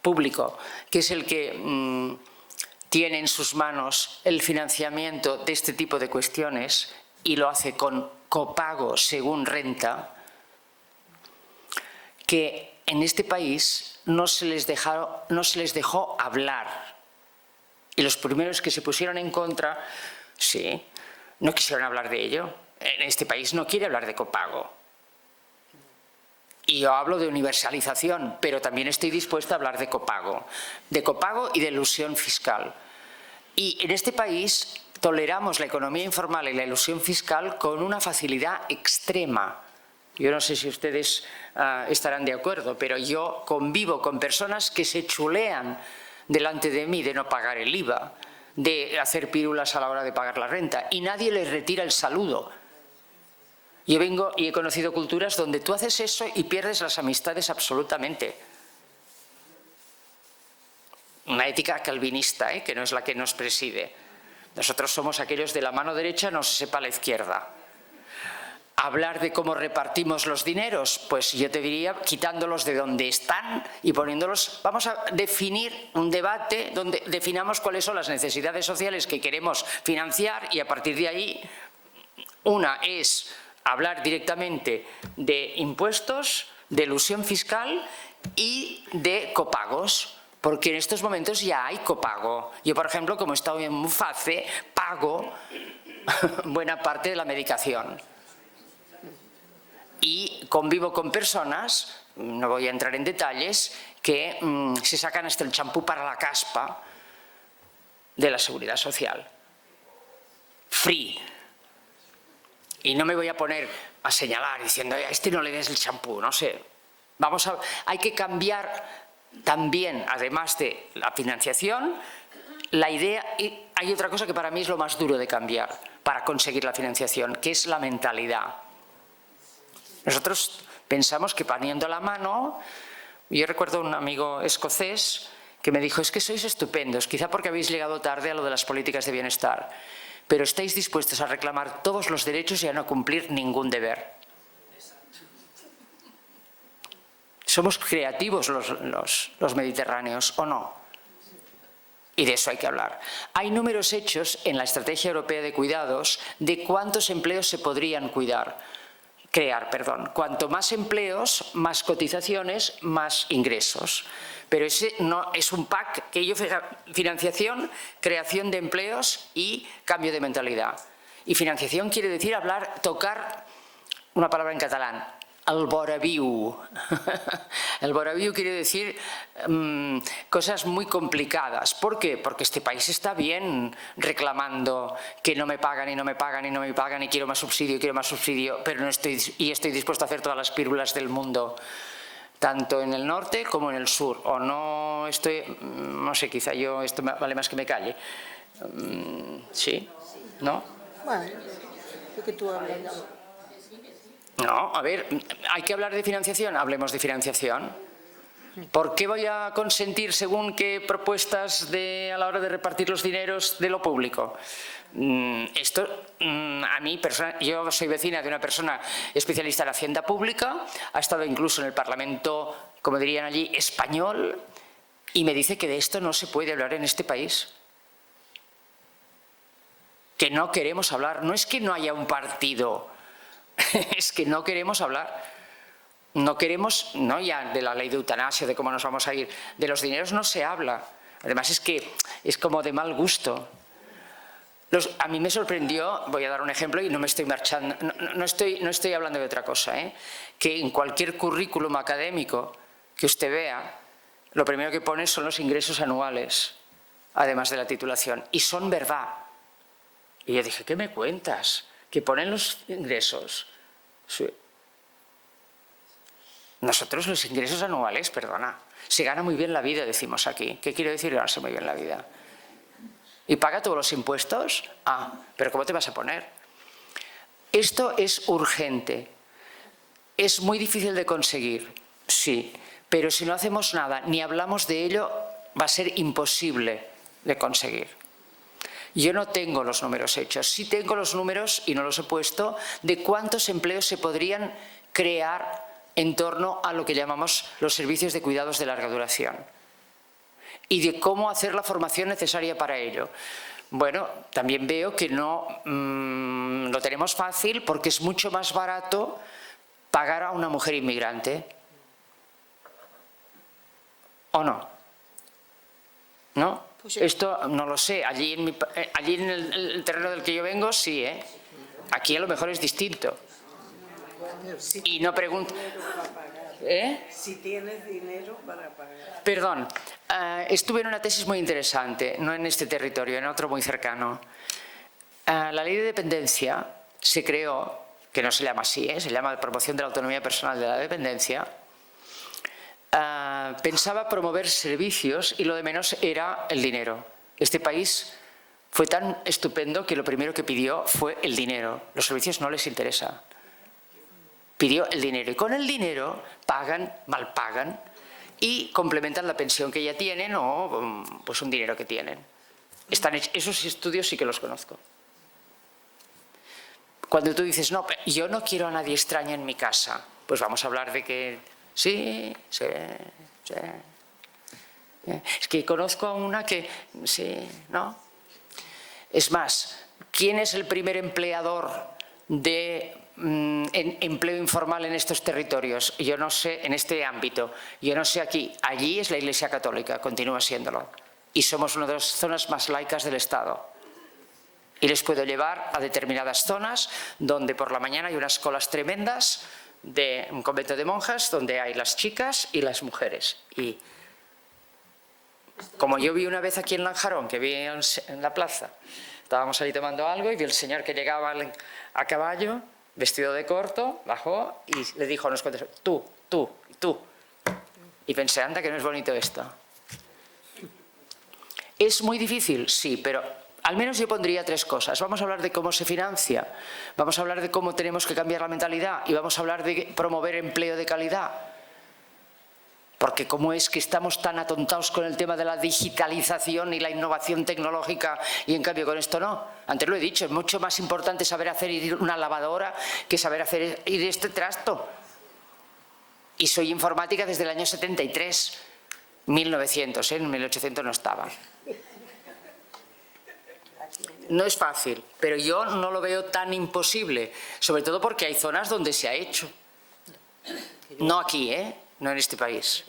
público, que es el que tiene en sus manos el financiamiento de este tipo de cuestiones y lo hace con copago según renta, que en este país no se les dejó hablar. Y los primeros que se pusieron en contra, sí, no quisieron hablar de ello. En este país no quiere hablar de copago. Y yo hablo de universalización, pero también estoy dispuesta a hablar de copago y de elusión fiscal. Y en este país toleramos la economía informal y la elusión fiscal con una facilidad extrema. Yo no sé si ustedes estarán de acuerdo, pero yo convivo con personas que se chulean delante de mí de no pagar el IVA, de hacer pírulas a la hora de pagar la renta, y nadie les retira el saludo. Yo vengo y he conocido culturas donde tú haces eso y pierdes las amistades absolutamente. una ética calvinista, que no es la que nos preside. Nosotros somos aquellos de la mano derecha, no se sepa la izquierda. Hablar de cómo repartimos los dineros, pues yo te diría quitándolos de donde están y poniéndolos. Vamos a definir un debate donde definamos cuáles son las necesidades sociales que queremos financiar y a partir de ahí, una es hablar directamente de impuestos, de elusión fiscal y de copagos, porque en estos momentos ya hay copago. Yo, por ejemplo, como he estado en Muface, pago buena parte de la medicación. Y convivo con personas, no voy a entrar en detalles, que se sacan hasta el champú para la caspa de la Seguridad Social. Free. Y no me voy a poner a señalar diciendo, a este no le des el champú, no sé. Hay que cambiar también, además de la financiación, la idea. Y hay otra cosa que para mí es lo más duro de cambiar para conseguir la financiación, que es la mentalidad. Nosotros pensamos que poniendo la mano, yo recuerdo un amigo escocés que me dijo, es que sois estupendos, quizá porque habéis llegado tarde a lo de las políticas de bienestar, pero estáis dispuestos a reclamar todos los derechos y a no cumplir ningún deber. ¿Somos creativos los mediterráneos o no? Y de eso hay que hablar. Hay números hechos en la Estrategia Europea de Cuidados de cuántos empleos se podrían crear. Cuanto más empleos, más cotizaciones, más ingresos. Pero ese no es un pack que financiación, creación de empleos y cambio de mentalidad. Y financiación quiere decir tocar una palabra en catalán, el vora viu. El vora viu quiere decir cosas muy complicadas. ¿Por qué? Porque este país está bien reclamando que no me pagan y no me pagan y no me pagan y quiero más subsidio, pero no estoy dispuesto a hacer todas las pílulas del mundo, tanto en el norte como en el sur. O no sé, quizá esto vale más que me calle. ¿Sí? ¿No?
Bueno, lo que tú hablas.
No, a ver, ¿hay que hablar de financiación? Hablemos de financiación. ¿Por qué voy a consentir según qué propuestas a la hora de repartir los dineros de lo público? A mí, yo soy vecina de una persona especialista en Hacienda Pública, ha estado incluso en el Parlamento, como dirían allí, español, y me dice que de esto no se puede hablar en este país. Que no queremos hablar. No es que no haya un partido, es que no queremos hablar. No queremos, no ya de la ley de eutanasia, de cómo nos vamos a ir, de los dineros no se habla. Además es que es como de mal gusto. A mí me sorprendió, voy a dar un ejemplo y no me estoy marchando, no estoy hablando de otra cosa, que en cualquier currículum académico que usted vea, lo primero que pone son los ingresos anuales, además de la titulación, y son verdad. Y yo dije, ¿qué me cuentas? ¿Que ponen los ingresos? Sí. Nosotros los ingresos anuales, perdona, se gana muy bien la vida, decimos aquí. ¿Qué quiero decir ganarse muy bien la vida? ¿Y paga todos los impuestos? ¿Pero cómo te vas a poner? Esto es urgente. ¿Es muy difícil de conseguir? Sí. Pero si no hacemos nada, ni hablamos de ello, va a ser imposible de conseguir. Yo no tengo los números hechos. Sí tengo los números, y no los he puesto, de cuántos empleos se podrían crear en torno a lo que llamamos los servicios de cuidados de larga duración. Y de cómo hacer la formación necesaria para ello. Bueno, también veo que no lo tenemos fácil porque es mucho más barato pagar a una mujer inmigrante. ¿O no? ¿No? Esto no lo sé. Allí en el terreno del que yo vengo, sí, Aquí a lo mejor es distinto. Y no pregunto...
Si tienes dinero para pagar.
Perdón, estuve en una tesis muy interesante, no en este territorio, en otro muy cercano. La ley de dependencia se creó, que no se llama así, se llama Promoción de la Autonomía Personal de la Dependencia. Pensaba promover servicios y lo de menos era el dinero. Este país fue tan estupendo que lo primero que pidió fue el dinero. Los servicios no les interesa. Pidió el dinero y con el dinero pagan, mal pagan y complementan la pensión que ya tienen o pues un dinero que tienen. Esos estudios sí que los conozco. Cuando tú dices, no, yo no quiero a nadie extraño en mi casa, pues vamos a hablar de que sí. Es que conozco a una que sí, ¿no? Es más, ¿quién es el primer empleador de empleo informal en estos territorios? Yo no sé, en este ámbito, yo no sé aquí. Allí es la Iglesia Católica, continúa siéndolo. Y somos una de las zonas más laicas del Estado. Y les puedo llevar a determinadas zonas donde por la mañana hay unas colas tremendas de un convento de monjas donde hay las chicas y las mujeres. Y como yo vi una vez aquí en Lanjarón, que vi en la plaza, estábamos ahí tomando algo y vi el señor que llegaba a caballo, vestido de corto, bajó y le dijo a unos cuantos, tú. Y pensé, anda que no es bonito esto. ¿Es muy difícil? Sí, pero al menos yo pondría 3 cosas. Vamos a hablar de cómo se financia, vamos a hablar de cómo tenemos que cambiar la mentalidad y vamos a hablar de promover empleo de calidad. Porque cómo es que estamos tan atontados con el tema de la digitalización y la innovación tecnológica y en cambio con esto no. Antes lo he dicho, es mucho más importante saber hacer ir una lavadora que saber hacer ir este trasto. Y soy informática desde el año 73, 1900, en 1800 no estaba. No es fácil, pero yo no lo veo tan imposible, sobre todo porque hay zonas donde se ha hecho. No aquí, no en este país.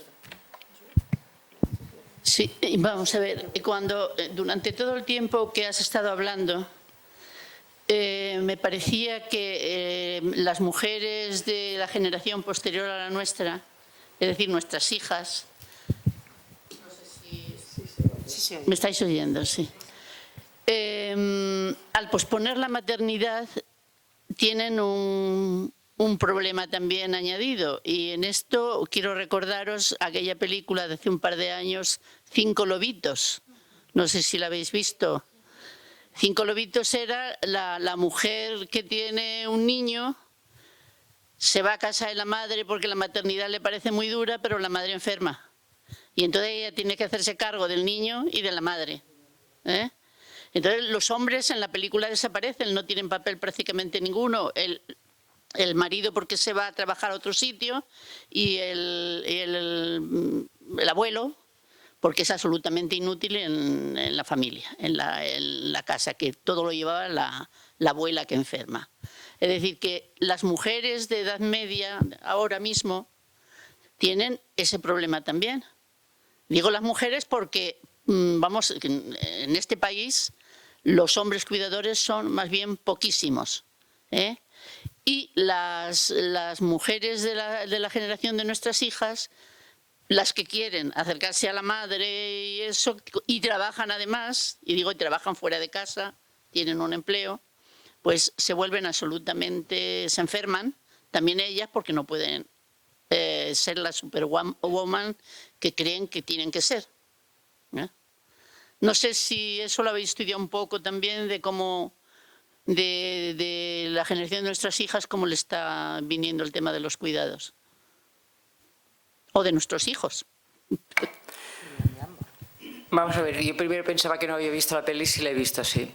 Sí, vamos a ver, cuando durante todo el tiempo que has estado hablando, me parecía que las mujeres de la generación posterior a la nuestra, es decir, nuestras hijas, no sé si me estáis oyendo, sí. Al posponer la maternidad tienen un problema también añadido, y en esto quiero recordaros aquella película de hace un par de años, 5 lobitos, no sé si la habéis visto. 5 lobitos era la mujer que tiene un niño, se va a casa de la madre porque la maternidad le parece muy dura, pero la madre enferma, y entonces ella tiene que hacerse cargo del niño y de la madre, Entonces los hombres en la película desaparecen, no tienen papel prácticamente ninguno. El marido porque se va a trabajar a otro sitio y el abuelo porque es absolutamente inútil en la familia, en la casa, que todo lo llevaba la abuela que enferma. Es decir, que las mujeres de edad media ahora mismo tienen ese problema también. Digo las mujeres porque, vamos, en este país los hombres cuidadores son más bien poquísimos, Y las mujeres de la generación de nuestras hijas, las que quieren acercarse a la madre y eso, y trabajan además, y digo, y trabajan fuera de casa, tienen un empleo, pues se vuelven absolutamente, se enferman, también ellas, porque no pueden ser la superwoman que creen que tienen que ser. No sé si eso lo habéis estudiado un poco también, de cómo, de la generación de nuestras hijas, cómo le está viniendo el tema de los cuidados. O de nuestros hijos.
Vamos a ver, yo primero pensaba que no había visto la peli, sí la he visto, sí.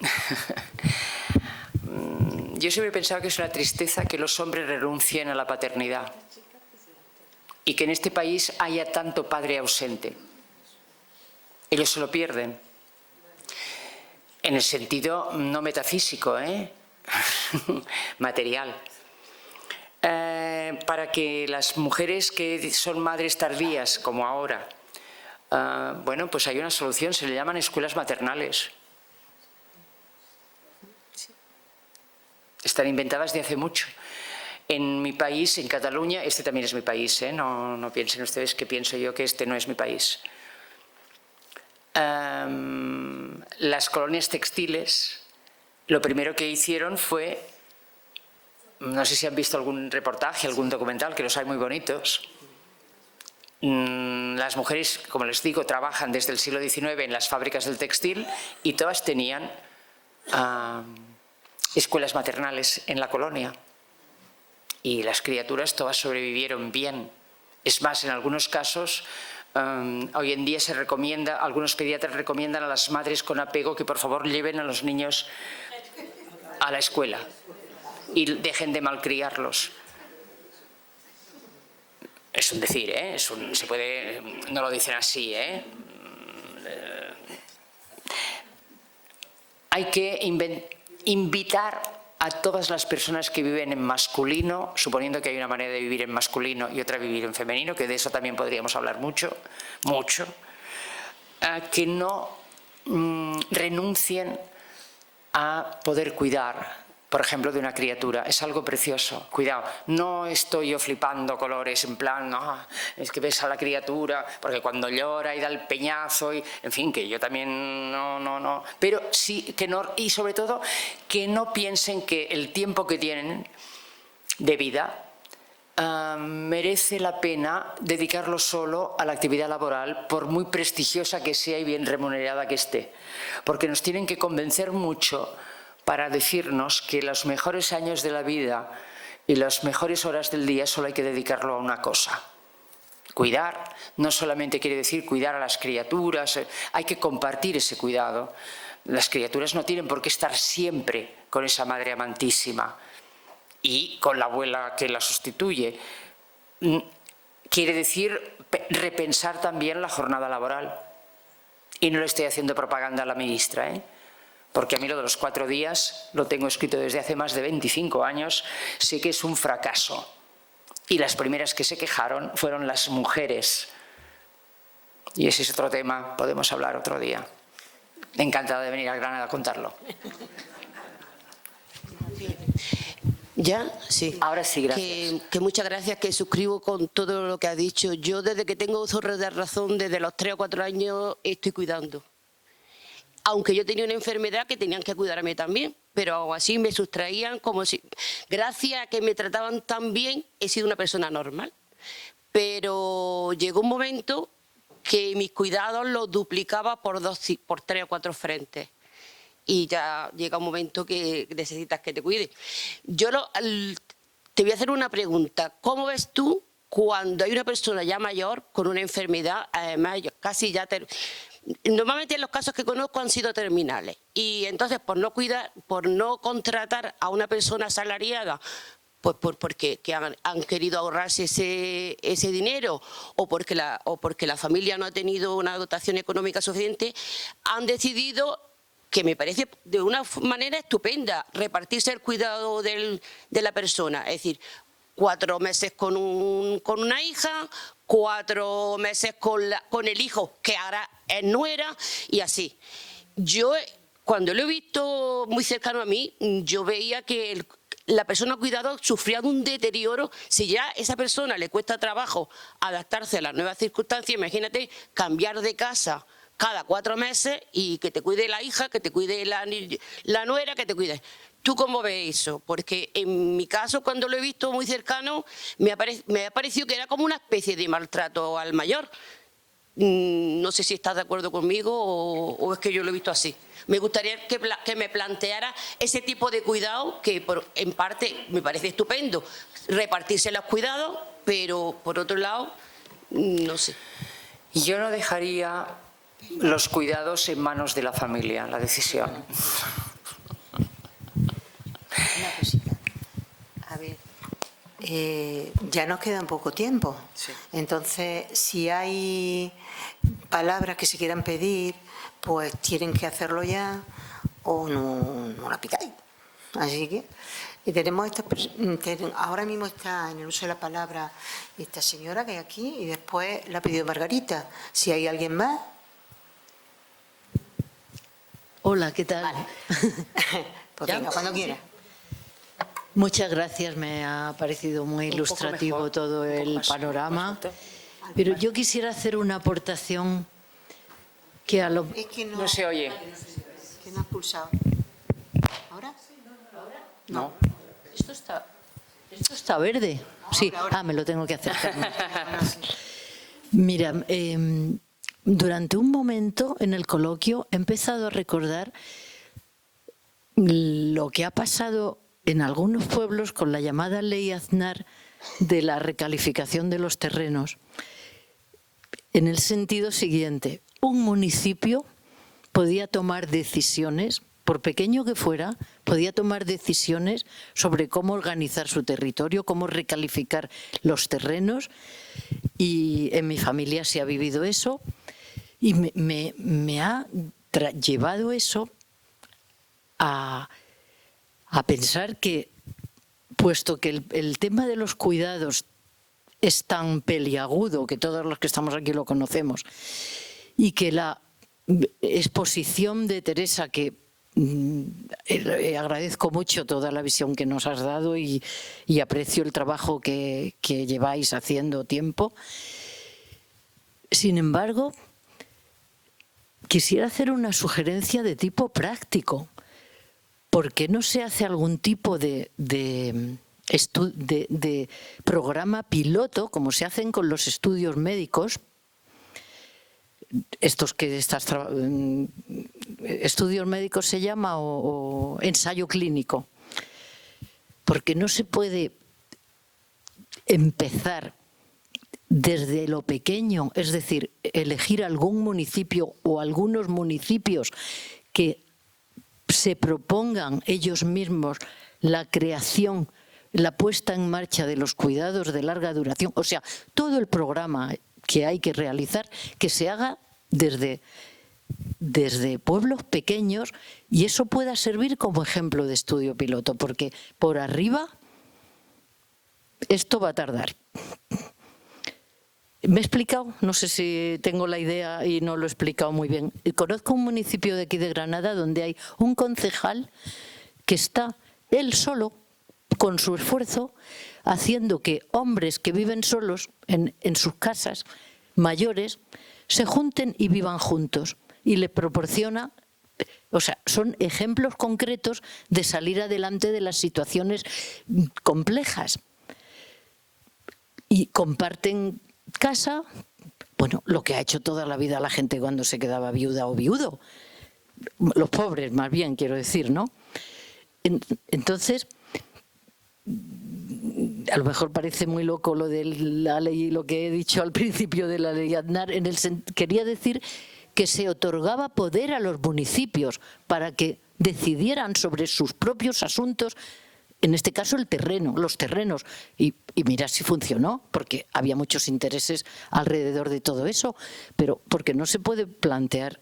Yo siempre pensaba que es una tristeza que los hombres renuncien a la paternidad y que en este país haya tanto padre ausente. Ellos se lo pierden. En el sentido no metafísico, material. Para que las mujeres que son madres tardías, como ahora, bueno, pues hay una solución, se le llaman escuelas maternales. Están inventadas de hace mucho. En mi país, en Cataluña, este también es mi país, no piensen ustedes que pienso yo que este no es mi país. Las colonias textiles, lo primero que hicieron fue, no sé si han visto algún reportaje, algún documental, que los hay muy bonitos. Las mujeres, como les digo, trabajan desde el siglo XIX en las fábricas del textil y todas tenían escuelas maternales en la colonia. Y las criaturas todas sobrevivieron bien. Es más, en algunos casos Hoy en día se recomienda, algunos pediatras recomiendan a las madres con apego que por favor lleven a los niños a la escuela y dejen de malcriarlos. Es un decir, ¿eh? Se puede, no lo dicen así, ¿eh? Hay que invitar a todas las personas que viven en masculino, suponiendo que hay una manera de vivir en masculino y otra vivir en femenino, que de eso también podríamos hablar mucho, que no renuncien a poder cuidar, por ejemplo, de una criatura. Es algo precioso. Cuidado, no estoy yo flipando colores en plan, no, es que ves a la criatura, porque cuando llora y da el peñazo, y, en fin, que yo también no. Pero sí que no, y sobre todo que no piensen que el tiempo que tienen de vida merece la pena dedicarlo solo a la actividad laboral, por muy prestigiosa que sea y bien remunerada que esté. Porque nos tienen que convencer mucho para decirnos que los mejores años de la vida y las mejores horas del día solo hay que dedicarlo a una cosa. Cuidar no solamente quiere decir cuidar a las criaturas, hay que compartir ese cuidado. Las criaturas no tienen por qué estar siempre con esa madre amantísima y con la abuela que la sustituye. Quiere decir repensar también la jornada laboral. Y no le estoy haciendo propaganda a la ministra, porque a mí lo de los 4 días lo tengo escrito desde hace más de 25 años, sé que es un fracaso. Y las primeras que se quejaron fueron las mujeres. Y ese es otro tema, podemos hablar otro día. Encantada de venir a Granada a contarlo.
¿Ya? Sí.
Ahora sí, gracias.
Que muchas gracias, que suscribo con todo lo que ha dicho. Yo desde que tengo uso de razón, desde los 3 o 4 años, estoy cuidando. Aunque yo tenía una enfermedad que tenían que cuidarme también, pero aún así me sustraían como si... Gracias a que me trataban tan bien, he sido una persona normal. Pero llegó un momento que mis cuidados los duplicaba por 3 o 4 frentes. Y ya llega un momento que necesitas que te cuide. Yo te voy a hacer una pregunta. ¿Cómo ves tú cuando hay una persona ya mayor con una enfermedad, además casi ya... Normalmente los casos que conozco han sido terminales y entonces por no cuidar, por no contratar a una persona asalariada, pues porque han querido ahorrarse ese dinero o porque la familia no ha tenido una dotación económica suficiente, han decidido, que me parece de una manera estupenda, repartirse el cuidado de la persona, es decir, 4 meses con una hija, 4 meses con el hijo, que ahora es nuera, y así. Yo, cuando lo he visto muy cercano a mí, yo veía que la persona cuidada sufría de un deterioro. Si ya a esa persona le cuesta trabajo adaptarse a las nuevas circunstancias, imagínate cambiar de casa cada 4 meses y que te cuide la hija, que te cuide la nuera, que te cuide... ¿Tú cómo ves eso? Porque en mi caso, cuando lo he visto muy cercano, me ha parecido que era como una especie de maltrato al mayor. No sé si estás de acuerdo conmigo o es que yo lo he visto así. Me gustaría que me planteara ese tipo de cuidado que en parte me parece estupendo, repartirse los cuidados, pero por otro lado, no sé.
Yo no dejaría los cuidados en manos de la familia, la decisión.
Una cosita. A ver, ya nos queda un poco tiempo.
Sí.
Entonces, si hay palabras que se quieran pedir, pues tienen que hacerlo ya o no la pidáis. Así que tenemos ahora mismo está en el uso de la palabra esta señora que hay aquí y después la ha pedido Margarita. Si hay alguien más.
Hola, ¿qué tal?
Vale. Pues venga, cuando quiera.
Muchas gracias, me ha parecido muy ilustrativo
mejor,
todo el
más
panorama.
alto.
Pero yo quisiera hacer una aportación que a lo...
Es que
No se oye.
Que no has pulsado. ¿Ahora?
No.
Esto está verde. Sí,
ahora.
me lo tengo que acercar. Mira, durante un momento en el coloquio he empezado a recordar lo que ha pasado en algunos pueblos con la llamada ley Aznar de la recalificación de los terrenos. en el sentido siguiente: un municipio podía tomar decisiones, por pequeño que fuera, podía tomar decisiones sobre cómo organizar su territorio, cómo recalificar los terrenos, y en mi familia se ha vivido eso, y me ha llevado eso a pensar que, puesto que el tema de los cuidados es tan peliagudo, que todos los que estamos aquí lo conocemos, y que la exposición de Teresa, que agradezco mucho toda la visión que nos has dado y aprecio el trabajo que lleváis haciendo tiempo. Sin embargo, quisiera hacer una sugerencia de tipo práctico. ¿Por qué no se hace algún tipo de programa piloto, como se hacen con los estudios médicos? ¿Estudios médicos se llama o ensayo clínico? Porque no se puede empezar desde lo pequeño, es decir, elegir algún municipio o algunos municipios que se propongan ellos mismos la creación, la puesta en marcha de los cuidados de larga duración, o sea, todo el programa que hay que realizar, que se haga desde pueblos pequeños, y eso pueda servir como ejemplo de estudio piloto, porque por arriba esto va a tardar. ¿Me he explicado? No sé si tengo la idea y no lo he explicado muy bien. Conozco un municipio de aquí de Granada donde hay un concejal que está él solo, con su esfuerzo, haciendo que hombres que viven solos en sus casas, mayores, se junten y vivan juntos. Y le proporciona, o sea, son ejemplos concretos de salir adelante de las situaciones complejas. Y comparten casa, bueno, lo que ha hecho toda la vida la gente cuando se quedaba viuda o viudo. Los pobres, más bien, quiero decir, ¿no? Entonces, a lo mejor parece muy loco lo de la ley, lo que he dicho al principio de la ley Aznar, quería decir que se otorgaba poder a los municipios para que decidieran sobre sus propios asuntos, en este caso el terreno, los terrenos, y mira si funcionó, porque había muchos intereses alrededor de todo eso, pero porque no se puede plantear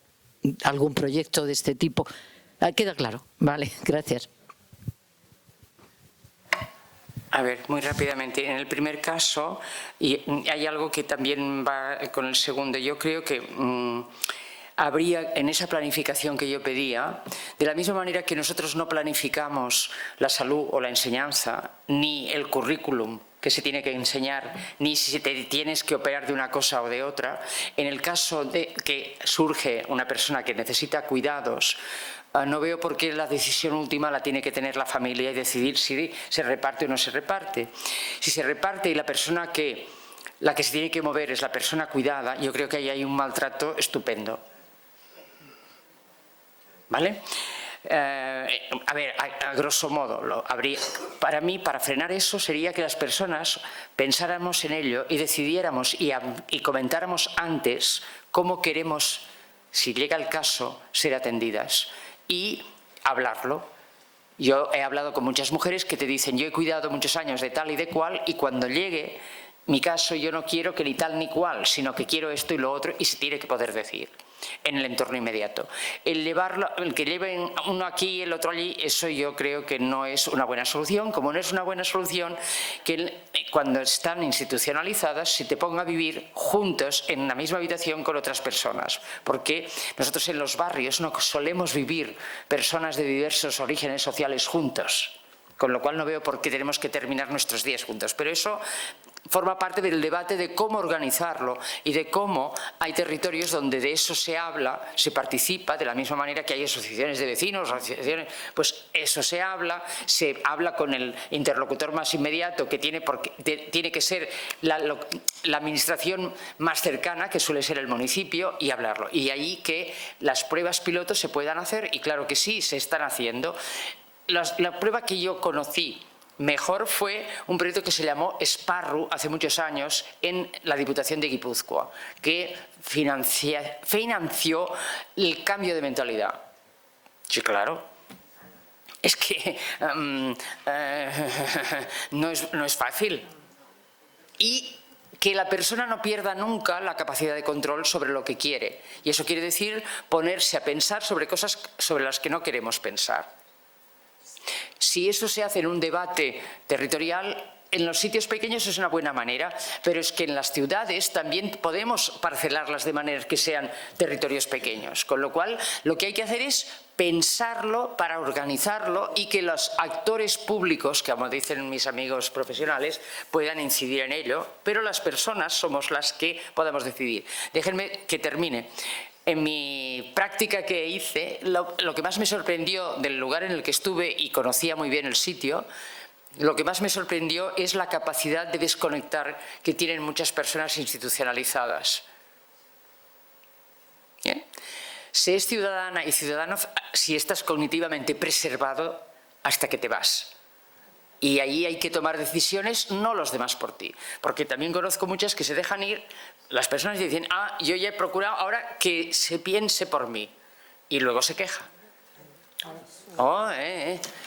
algún proyecto de este tipo. ¿Queda claro? Vale, gracias.
A ver, muy rápidamente. En el primer caso, y hay algo que también va con el segundo, yo creo que habría en esa planificación que yo pedía, de la misma manera que nosotros no planificamos la salud o la enseñanza, ni el currículum que se tiene que enseñar, ni si te tienes que operar de una cosa o de otra, en el caso de que surge una persona que necesita cuidados, no veo por qué la decisión última la tiene que tener la familia y decidir si se reparte o no se reparte. Si se reparte y la que se tiene que mover es la persona cuidada, yo creo que ahí hay un maltrato estupendo. ¿Vale? A ver, a grosso modo, para mí, para frenar eso, sería que las personas pensáramos en ello y decidiéramos y comentáramos antes cómo queremos, si llega el caso, ser atendidas. Y hablarlo. Yo he hablado con muchas mujeres que te dicen: yo he cuidado muchos años de tal y de cual, y cuando llegue mi caso yo no quiero que ni tal ni cual, sino que quiero esto y lo otro, y se tiene que poder decir en el entorno inmediato. El que lleven uno aquí y el otro allí, eso yo creo que no es una buena solución, como no es una buena solución que cuando están institucionalizadas se te ponga a vivir juntos en la misma habitación con otras personas, porque nosotros en los barrios no solemos vivir personas de diversos orígenes sociales juntos, con lo cual no veo por qué tenemos que terminar nuestros días juntos, pero eso forma parte del debate de cómo organizarlo y de cómo hay territorios donde de eso se habla, se participa, de la misma manera que hay asociaciones de vecinos, asociaciones, pues eso se habla con el interlocutor más inmediato, que tiene que ser la administración más cercana, que suele ser el municipio, y hablarlo. Y ahí que las pruebas pilotos se puedan hacer, y claro que sí, se están haciendo. La prueba que yo conocí Mejor fue un proyecto que se llamó Esparru hace muchos años en la Diputación de Guipúzcoa, que financió el cambio de mentalidad. Sí, claro. Es que no es fácil. Y que la persona no pierda nunca la capacidad de control sobre lo que quiere. Y eso quiere decir ponerse a pensar sobre cosas sobre las que no queremos pensar. Si eso se hace en un debate territorial, en los sitios pequeños es una buena manera, pero es que en las ciudades también podemos parcelarlas de manera que sean territorios pequeños. Con lo cual, lo que hay que hacer es pensarlo para organizarlo y que los actores públicos, que como dicen mis amigos profesionales, puedan incidir en ello, pero las personas somos las que podemos decidir. Déjenme que termine. En mi práctica que hice, lo que más me sorprendió del lugar en el que estuve, y conocía muy bien el sitio, lo que más me sorprendió es la capacidad de desconectar que tienen muchas personas institucionalizadas. ¿Bien? Se es ciudadana y ciudadano si estás cognitivamente preservado hasta que te vas. Y ahí hay que tomar decisiones, no los demás por ti. Porque también conozco muchas que se dejan ir, las personas dicen, yo ya he procurado ahora que se piense por mí. Y luego se queja.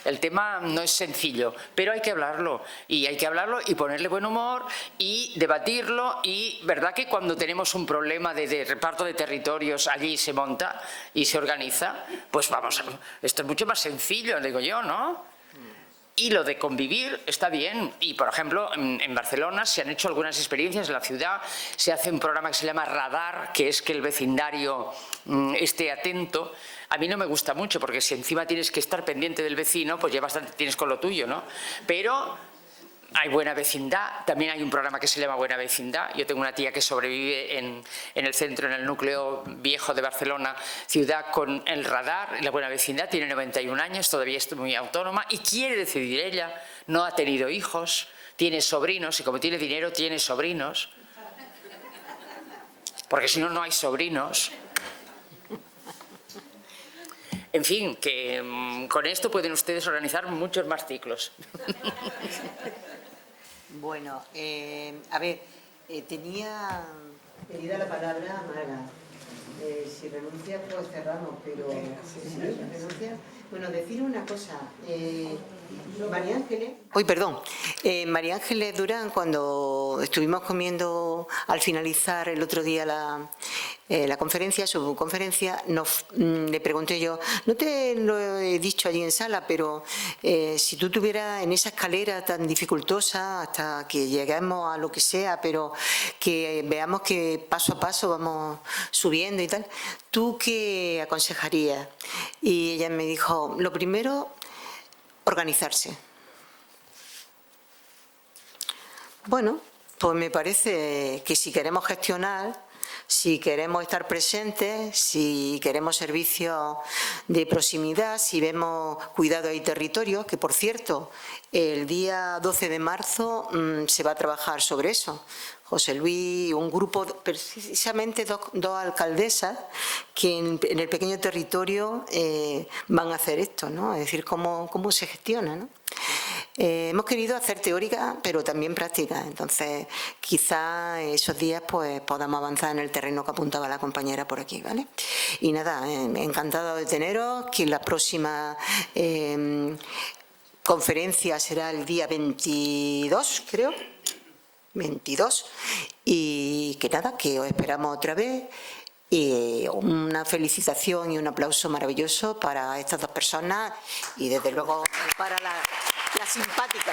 El tema no es sencillo, pero hay que hablarlo. Y hay que hablarlo y ponerle buen humor y debatirlo. Y verdad que cuando tenemos un problema de reparto de territorios allí se monta y se organiza, pues vamos, esto es mucho más sencillo, digo yo, ¿no? Y lo de convivir está bien. Y, por ejemplo, en Barcelona se han hecho algunas experiencias. En la ciudad se hace un programa que se llama Radar, que es que el vecindario esté atento. A mí no me gusta mucho, porque si encima tienes que estar pendiente del vecino, pues ya bastante tienes con lo tuyo, ¿no? Pero hay buena vecindad. También hay un programa que se llama Buena Vecindad. Yo tengo una tía que sobrevive en el centro, en el núcleo viejo de Barcelona, ciudad, con el Radar, la Buena Vecindad. Tiene 91 años, todavía es muy autónoma y quiere decidir ella. No ha tenido hijos, tiene sobrinos y como tiene dinero, tiene sobrinos. Porque si no, no hay sobrinos. En fin, que con esto pueden ustedes organizar muchos más ciclos.
Bueno, a ver, tenía pedida la palabra Marga. Si renuncia, pues cerramos, pero si renuncia... Bueno, decir una cosa. María Ángeles Durán, cuando estuvimos comiendo al finalizar el otro día la conferencia, su conferencia, le pregunté yo, no te lo he dicho allí en sala, pero si tú tuvieras en esa escalera tan dificultosa hasta que lleguemos a lo que sea, pero que veamos que paso a paso vamos subiendo y tal, ¿tú qué aconsejarías? Y ella me dijo, lo primero, organizarse. Bueno, pues me parece que si queremos gestionar, si queremos estar presentes, si queremos servicios de proximidad, si vemos cuidado y territorios, que por cierto, el día 12 de marzo se va a trabajar sobre eso. José Luis, un grupo, precisamente dos alcaldesas que en el pequeño territorio van a hacer esto, ¿no? Es decir, cómo se gestiona, ¿no? Hemos querido hacer teórica, pero también práctica. Entonces, quizá esos días pues podamos avanzar en el terreno que apuntaba la compañera por aquí, ¿vale? Y nada, encantado de teneros, que la próxima conferencia será el día 22, creo. 22, y que nada, que os esperamos otra vez, y una felicitación y un aplauso maravilloso para estas dos personas y desde luego para la simpática.